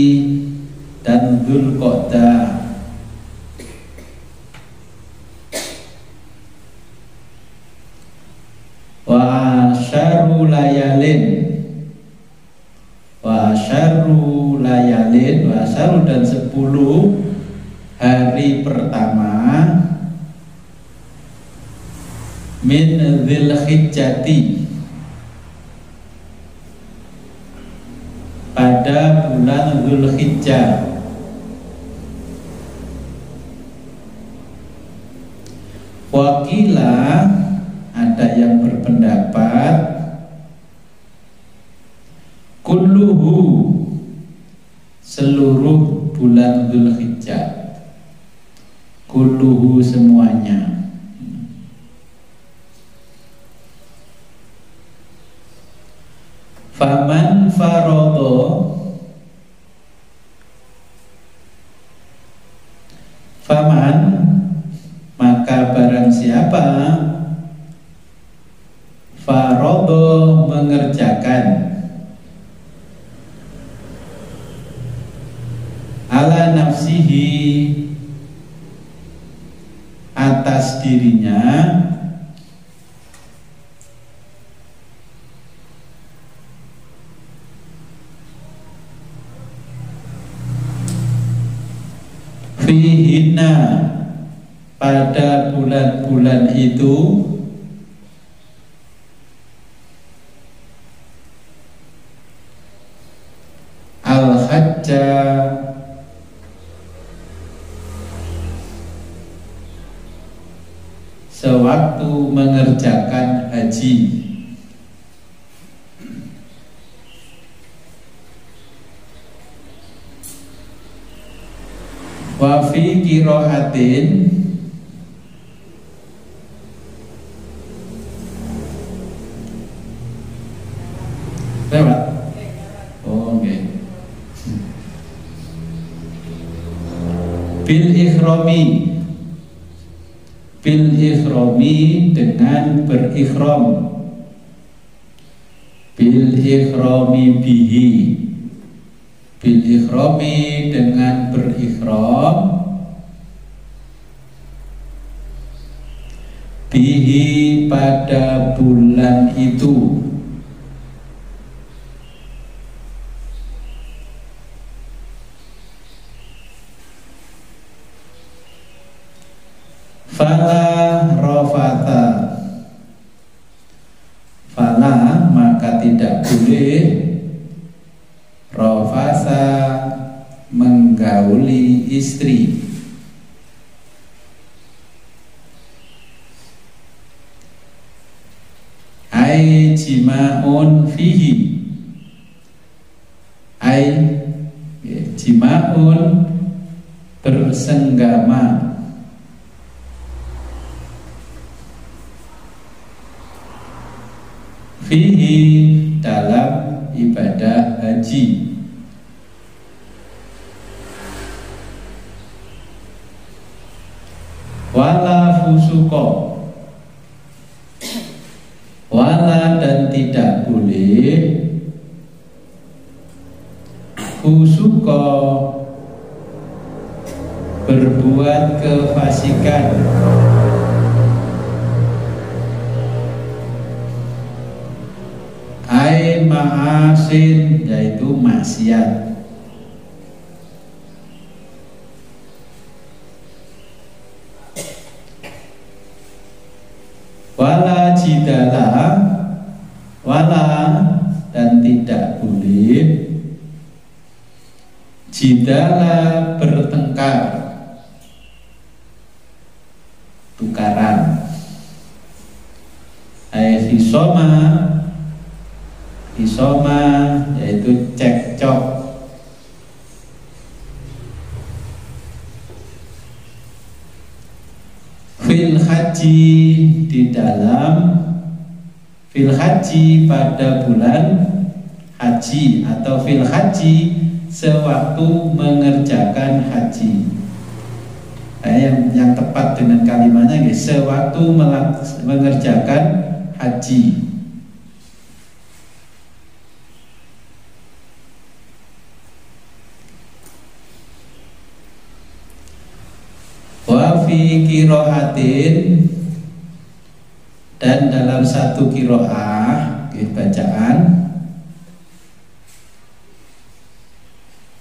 dan Dzulqa'dah, wa asyarru layalin, wa asyarru layalin, wa asyarru dan 10 hari pertama min Dzulhijjati pada bulan Dzulhijjah. Wakila ada yang berpendapat kulluhu seluruh bulan Dzulhijjah, kulluhu semuanya. Faman farodo, faman maka barang siapa farodo mengerjakan ala nafsihi atas dirinya fihina pada bulan-bulan itu al-hajja sewaktu mengerjakan haji. Wa fi qiraatin lewat. Oh, oke. Bil ikhrami dengan berikhram, bil ikhrami bihi, bil ikhrami dengan berikhram, bihi pada bulan itu, fala rafata, fala maka tidak boleh rafasa menggauli istri, ai jima'un fihi, ai jima'un bersenggama, fihi dalam ibadah haji. Wala fusuko, wala dan tidak boleh fusuko berbuat kefasikan. Ai ma'asin, yaitu maksiat. Wala jidala, wala dan tidak boleh jidala bertengkar, tukaran. Ai hisoma yaitu cekcok. Fil haji, di dalam fil haji pada bulan haji, atau fil haji sewaktu mengerjakan haji. Yang tepat dengan kalimatnya sewaktu mengerjakan haji. Wa fi qiraatin, dan dalam satu qiraah bacaan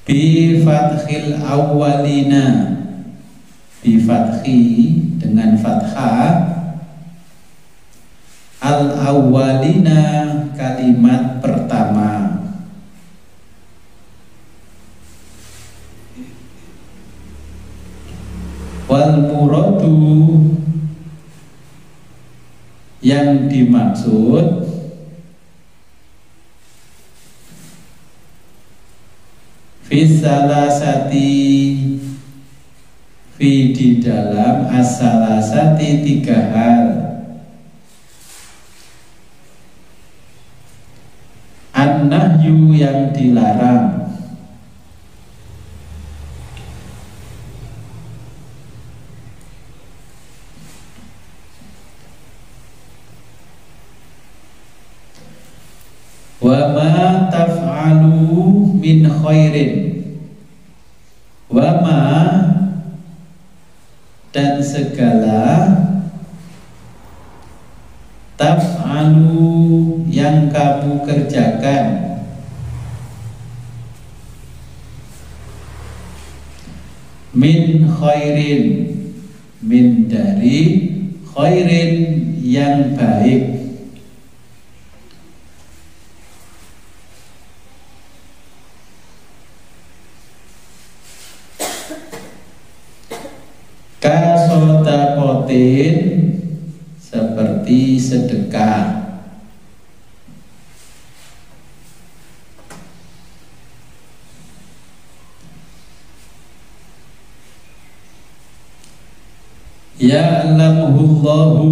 bi fathil awwalina, bi fathi dengan fathah, al awwalina kalimat pertama. Wal muradu, yang dimaksud fisalasati, fi di dalam asalasati tiga hal. An-nahyu yang dilarang. Wa ma taf'alu min khairin, wa ma dan segala taf'alu yang kamu kerjakan, min khairin, min dari khairin yang baik. Kasodakotin, seperti sedekah. Ya'lamuhullahu,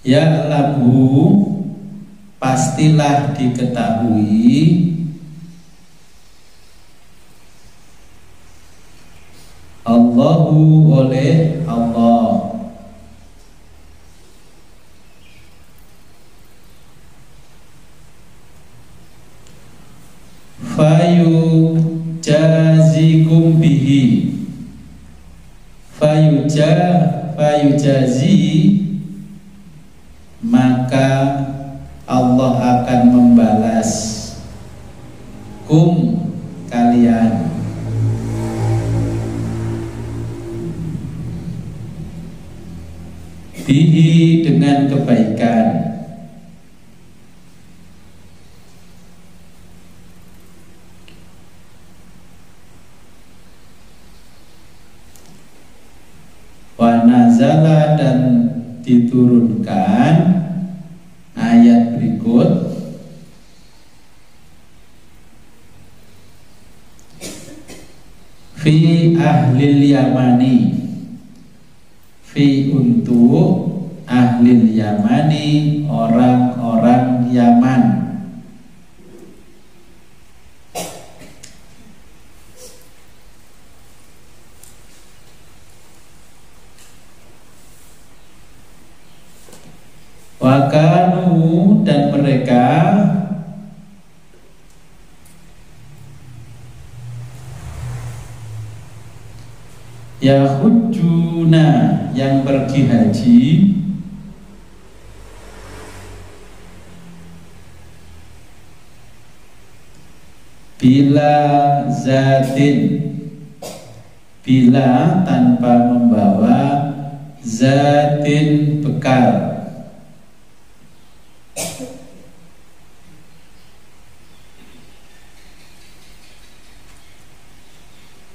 ya'lamu pastilah diketahui, Allahu oleh Allah. Fayu jazikum bihi, fayujazi maka Allah akan membalas kum kalian, bihi dengan kebaikan. Wa nazala, dan diturunkan ayat berikut. Fi ahlil yamani, fi untuk ahlil yamani, orang-orang Yaman. Wakanu, dan mereka Yahujuna yang pergi haji, bila zatin, bila tanpa membawa zatin bekal.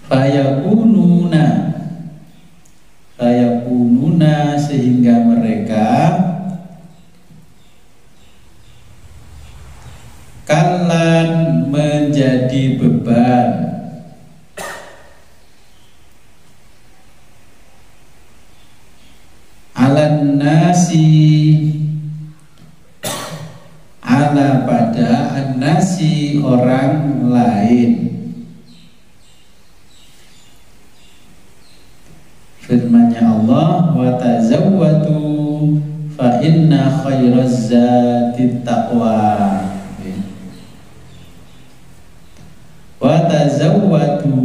Fayakununa sehingga mereka kalan menjadi beban, alan nasi, ala pada an-nasi orang lain. Firman-Nya Allah, wa tazawwadu fa inna khairaz zati taqwa. Wa tazawwadu,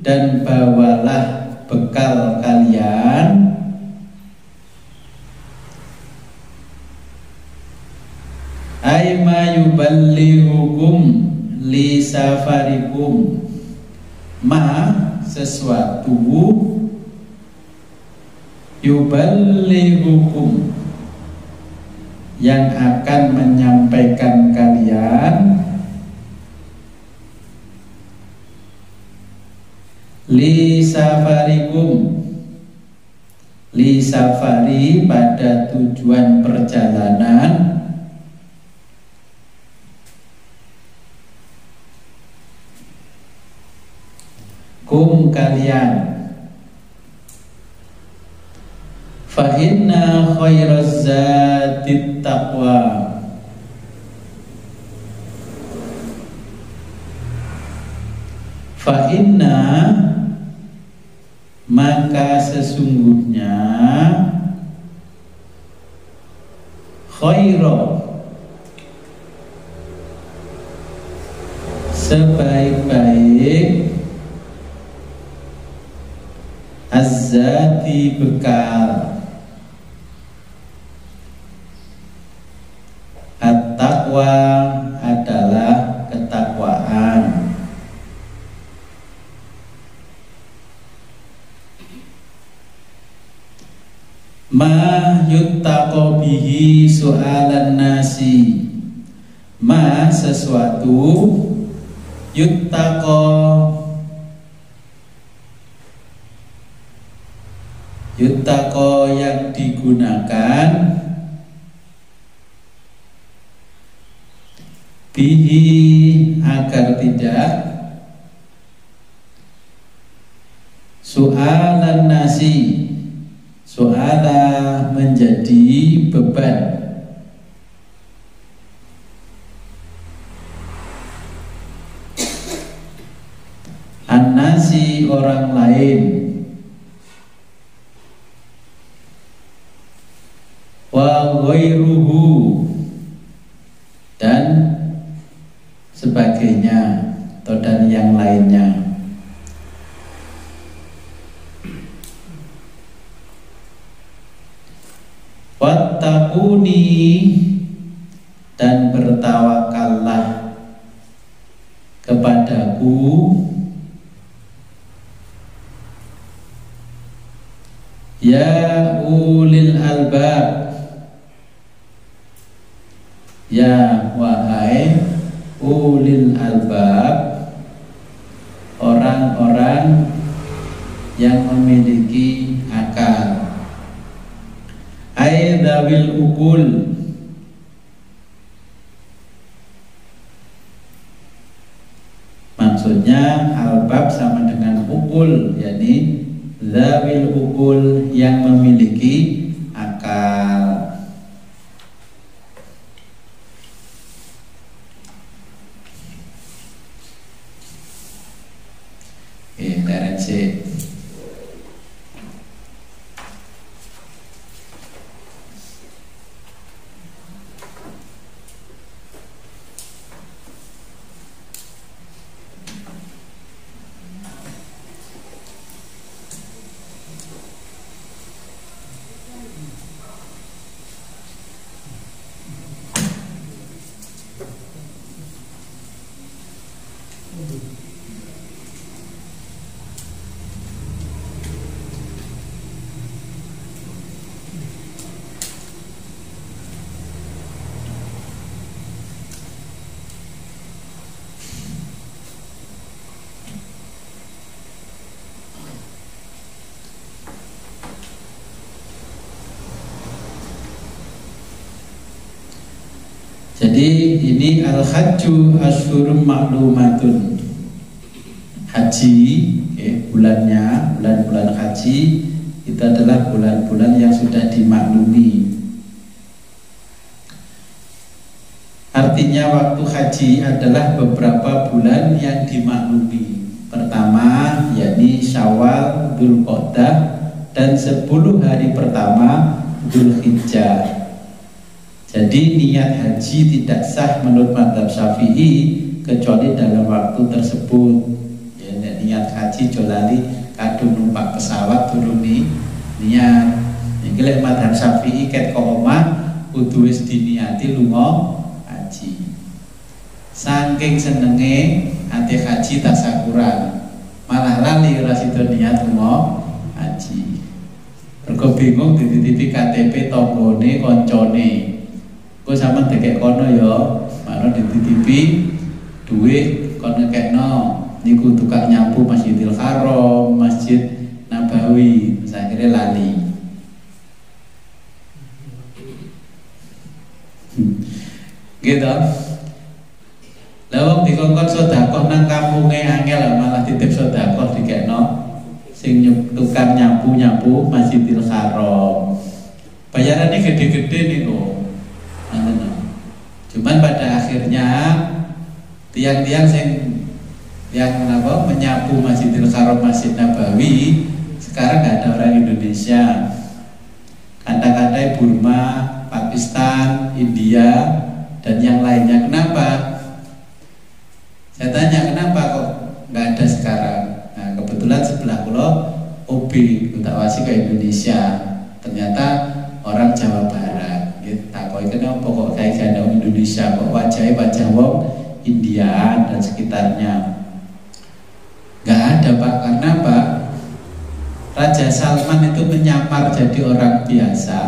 dan bawalah bekal kalian, ay ma yuballighukum li safarikum, ma sesuatu, yuballighukum yang akan menyampaikan kalian, li safarikum, li safari pada tujuan perjalanan, kum kalian, fa inna khairaz zati taqwa, fa inna maka sesungguhnya, khaira sebaik-baik, az-zati bekal, at-taqwa adalah ketakwaan. Ma yuttaqo bihi su'alan nasi, ma sesuatu, yuttaqo yang digunakan, bihi agar tidak, su'alan nasi, su'ala menjadi beban, an-nasi orang lain, wa ghairuhu dan sebagainya atau dan yang lainnya. Wattaquni, dan bertawakallah kepadaku, ya ulil albab, ya wahai ulil albab, orang-orang yang memiliki akal, ay dzawil ukul, maksudnya albab sama dengan ukul, yakni dzawil ukul yang memiliki akal. That's it. Jadi ini al-hajju asyhurum ma'lumatun. Haji, bulannya, bulan-bulan haji itu adalah bulan-bulan yang sudah dimaklumi. Artinya waktu haji adalah beberapa bulan yang dimaklumi. Pertama yakni Syawal, Dzulqa'dah, dan 10 hari pertama Dzulhijjah. Jadi niat haji tidak sah menurut mazhab Syafi'i kecuali dalam waktu tersebut. Ya, niat haji jolali kadung numpak pesawat turun nih niat. Iki lek mazhab Syafi'i ket kok omah kudu wis diniati lunga haji. Saking senenge ate haji tasakuran, malah lali ora sida niat lunga haji. Mergo bingung dititipi KTP tanggane kancane. Kok sampean dekek kono ya, maro dititipi duit kono kekno niku tukang nyapu Masjidil Haram, Masjid Nabawi, saya kira lali. Gitu. Lawang dikongkon sedekah nang kampunge angel malah titip sedekah dikekno sing tukang nyapu Masjidil Haram. Bayarannya gede-gede niku. Cuman pada akhirnya tiang-tiang yang menyapu Masjidil Haram, Masjid Nabawi sekarang nggak ada orang Indonesia. Kata-kata Burma, Pakistan, India, dan yang lainnya. Kenapa? Saya tanya kenapa kok nggak ada sekarang. Nah, kebetulan sebelah pulau OB Utawasi ke Indonesia. Ternyata orang Jawa Barat. Tak kau kenapa kok kayak ada orang Indonesia kok wajah wong India dan sekitarnya. Nggak ada Pak, karena Pak Raja Salman itu menyamar jadi orang biasa,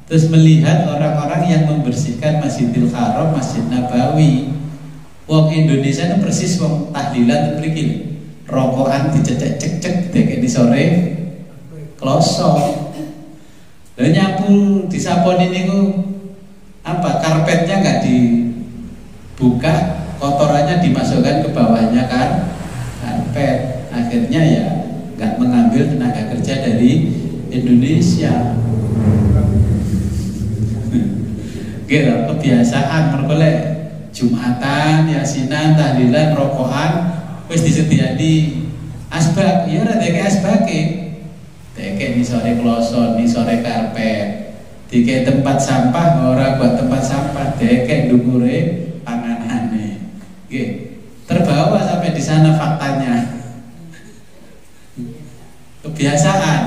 terus melihat orang-orang yang membersihkan Masjidil Haram, Masjid Nabawi. Wong Indonesia itu persis wong tahlilan mriki. Rokokan dicecek-cecek dek di sore kloso. Lah nyapu disaponi niku apa karpetnya nggak dibuka, kotorannya dimasukkan ke bawahnya kan karpet. Akhirnya ya nggak mengambil tenaga kerja dari Indonesia. Gitu, kebiasaan merkolek Jumatan, Yasinan, tahlilan, rokokan wis disediani asbak, ya ora deke asbake. Deke ni sore kloso, ni sore karpet. Dike tempat sampah ora buat tempat sampah, deke ndukure panganane. Nggih. Terbawa sampai di sana faktanya. Kebiasaan.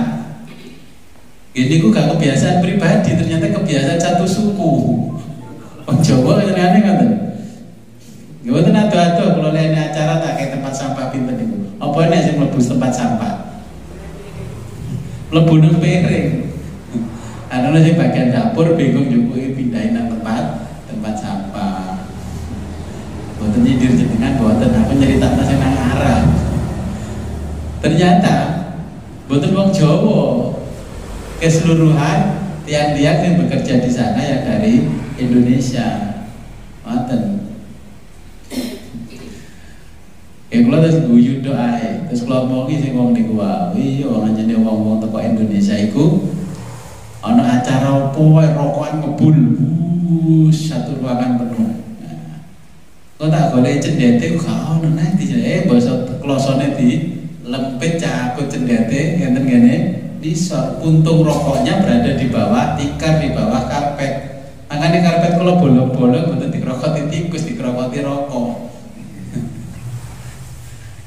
Ini ku gak kebiasaan pribadi, ternyata kebiasaan satu suku. Wong Jawa ternyata ngoten. Nggih mboten ado-ado kula lene acara tak kayak tempat sampah pinten niku. Apa nek sing mlebu tempat sampah? Mlebu nang piring. Ana sing bagian dapur bingung njupuki pindahin nang tempat sampah. Mboten nyindir jenengan mboten, aku nyeritakno sing nang arah. Ternyata mboten wong Jawa keseluruhan tiang-tiang yang bekerja di sana yang dari Indonesia. Ngoten. Kula terus guyu doae, terus kula omongi sing wong niku wae, wong anjene wong-wong teko Indonesia iku ana acara opo wae rokokan ngebul. Satu ruangan penuh. Nah, kok tak golek cendete gak ono nanti basa klosone di lempit cakut cendete ngenten ngene disor, puntung rokoknya berada di bawah tikar, di bawah karpet. Makanya karpet kalau bolong-bolong untuk dikerokoti tikus, dikerokoti rokok.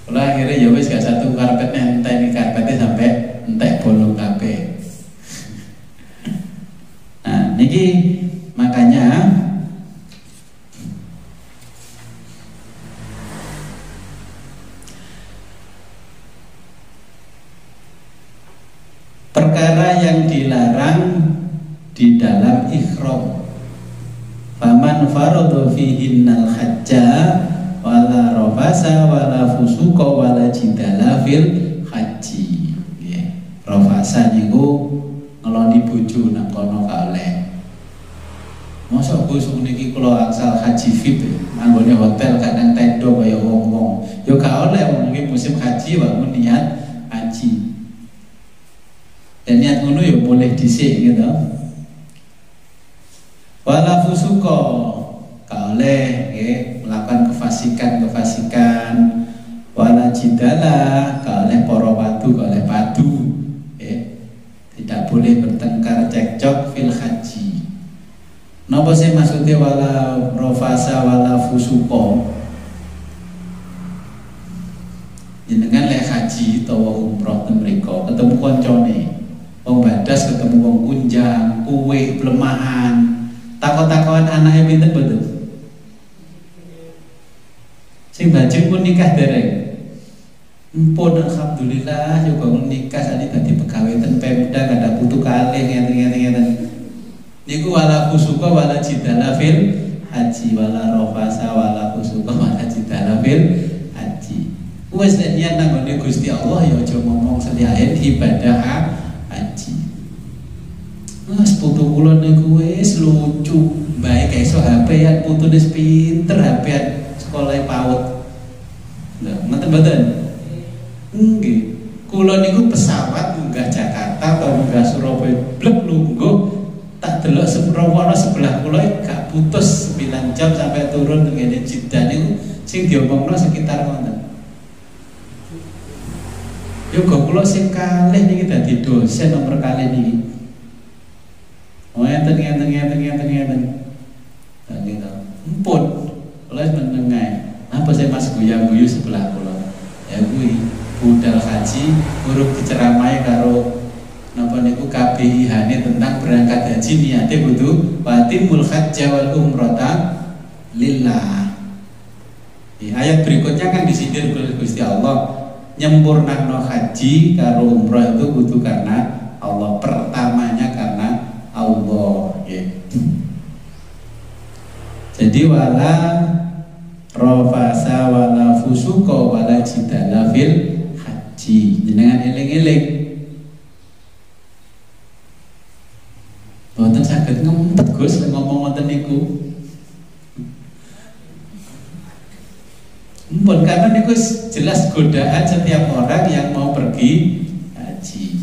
Kalau akhirnya ya wis gak satu karpetnya entek ini karpetnya sampai entek bolong kabeh. Nah, niki makanya perkara yang dilarang di dalam ihram. Faman faradha fihinnal hajja wala rafasa wala fusuqa wala jidala fil haji. Nggih. Rafasa niku ngeloni bojo nang kono ka oleh. Mosok Gus niki kula angsal haji VIP anggone hotel kadang tenda kaya wong-wong. Ya gak oleh wong iki musim haji wae niat haji. Dan niat ngono ya boleh dhisik gitu. Wala fusuqa gak oleh nggih melakukan kefasikan. Wala jidala gak oleh para padu, gak oleh padu. Tidak boleh bertengkar cekcok fil haji. Napa sih maksudnya wala rofasa wala fusuko? Jenengan lek haji utawa umroh ten mriku ketemu koncone, wong badas ketemu wong kunjang, kuwe plemahan, takon-takonan anake pinten mboten? Sing bajing pun nikah dereng. Empun alhamdulillah juga nikah tadi dadi pegawai ten Pemda kada putu kalih ngeten. Niku wala fusuqa wala jidala fil haji wala rofasa wala fusuqa wala jidala fil haji. Wes nek niat nang ngene Gusti Allah ya aja ngomong seliahen ibadah haji. Mas putu kula niku wis lucu, bae iso HP-an putune pinter HP-an sekolah PAUD. Lha ngoten mboten? Nggih. Kula niku pesawat munggah Jakarta atau munggah Surabaya blek lungguh tak delok seprowono sebelah kula gak putus 9 jam sampai turun ngene Jeddah niku sing diomongno sekitar ngoten. Yo kula sing kalih niki dadi dosen nomor kalih niki. Oh ngeten. Tadi to. Empun. Kula menengae. Apa saya Mas guyu sebelah kula. Ya kuwi budal haji huruf diceramai karo napa niku KBIH-ne tentang berangkat haji niate kudu watimul hajja wal umrata lillah. Ayat berikutnya kan disindir oleh Gusti Allah, nyempurnakno haji karo umroh itu kudu karena Allah, pertamanya karena Allah. Jadi wala rafasa wala fusuqa wala jidala fil haji. Jenengan eling-eling. Boten saged ngempet Gus ngomong ngoten niku. Mpun karena niku jelas godaan setiap orang yang mau pergi haji.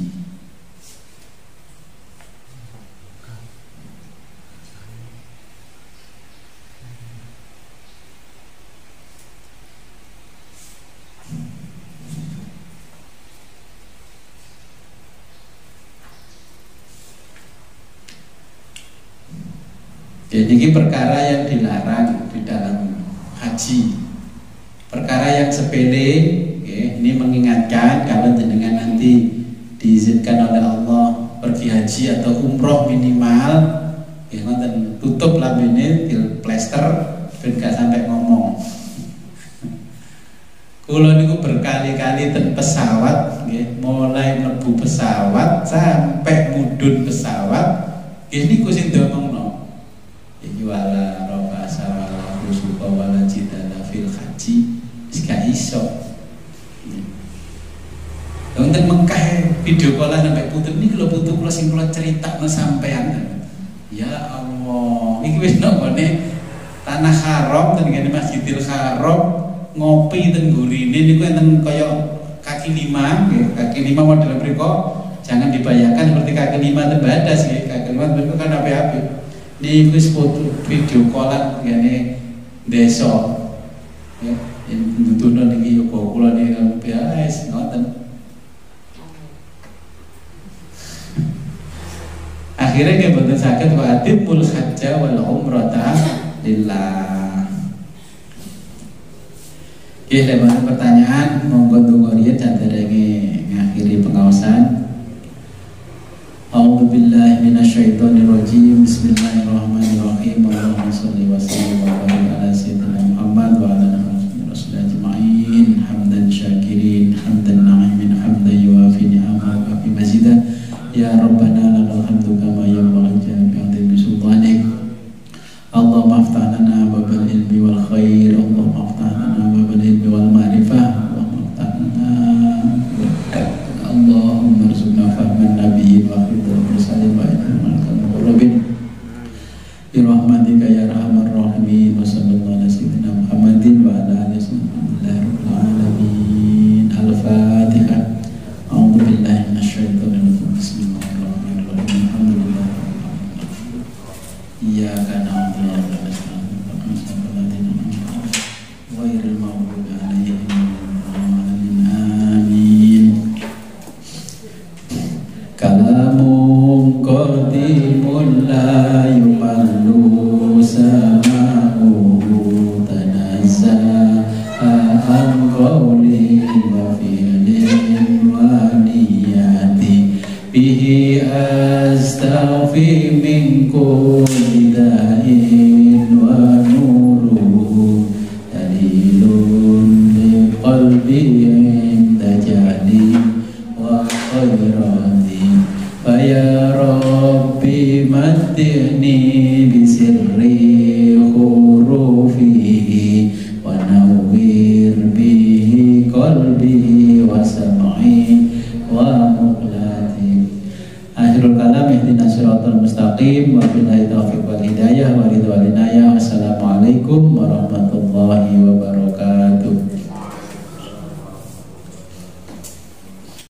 Jadi ini perkara yang dilarang di dalam haji. Perkara yang sepele, ini mengingatkan kalau jenengan nanti diizinkan oleh Allah pergi haji atau umroh minimal, tutup lamine, plester, ben gak sampai ngomong. Kulo niku berkali-kali ten pesawat, mulai mlebu pesawat sampai mudhun pesawat, niku sing diomongno. Wala rafasa wala fusuqa wala jidala fil haji wis gak iso. Wonten Mekah video callan sampai putu niki lho putu kula sing kula critakno sampean. Ya Allah, iki wis nggone tanah haram ten ngene Masjidil Haram ngopi ten gurine niku enten kaya kaki lima, nggih. Kaki lima model mriku jangan dibayangkan seperti kaki lima ten badas nggih. Kaki lima mriku kan apik-apik. Ini wis foto video callan ngene desa. Ya, nutuno niki yo kula niki biasa ngoten. Akhirnya nggih boten saged wa atibul hajja wal umrata lillah. Nggih, lewat pertanyaan monggo ndonga riyen saderenge ngakhiri pengaosan. A'udzu billahi minasyaitonir rajim. Bismillahirrahmanirrahim. Allahumma shalli wa sallim wa barik ala sayyidina Muhammad wa ala alihi wasallam ajma'in. Hamdan syakirin, hamdan na'imin, hamdan yuafi ni'amahu wa fi mazidah. Ya Rabbana lakal hamdu kama yanbaghi li jalali sultanik. Allahumma aftah lana babal ilmi wal khair. Allahumma aftah lana babal ilmi wal ma'rifah. Allahumma arzuqna fahman nabiyyin wa hifdzal mursalin wa ilmal muqarrabin bi rahmatika kalamun qadimun la yumallu sama'uhu tanazza'a an qawli wa fi'lin wa niyati bihi astaghfi min kulli da'in wa nuruhu dalilun li qalbi inda jahli wa khairati faya rabbi matti'ni bisirri hurufihi wa nawwir bihi qalbi wa sam'i wa muqlati. Akhirul kalam, ihdinas siratal mustaqim wa billahi taufiq wal hidayah wa ridwan inayah. Wassalamualaikum warahmatullahi wabarakatuh.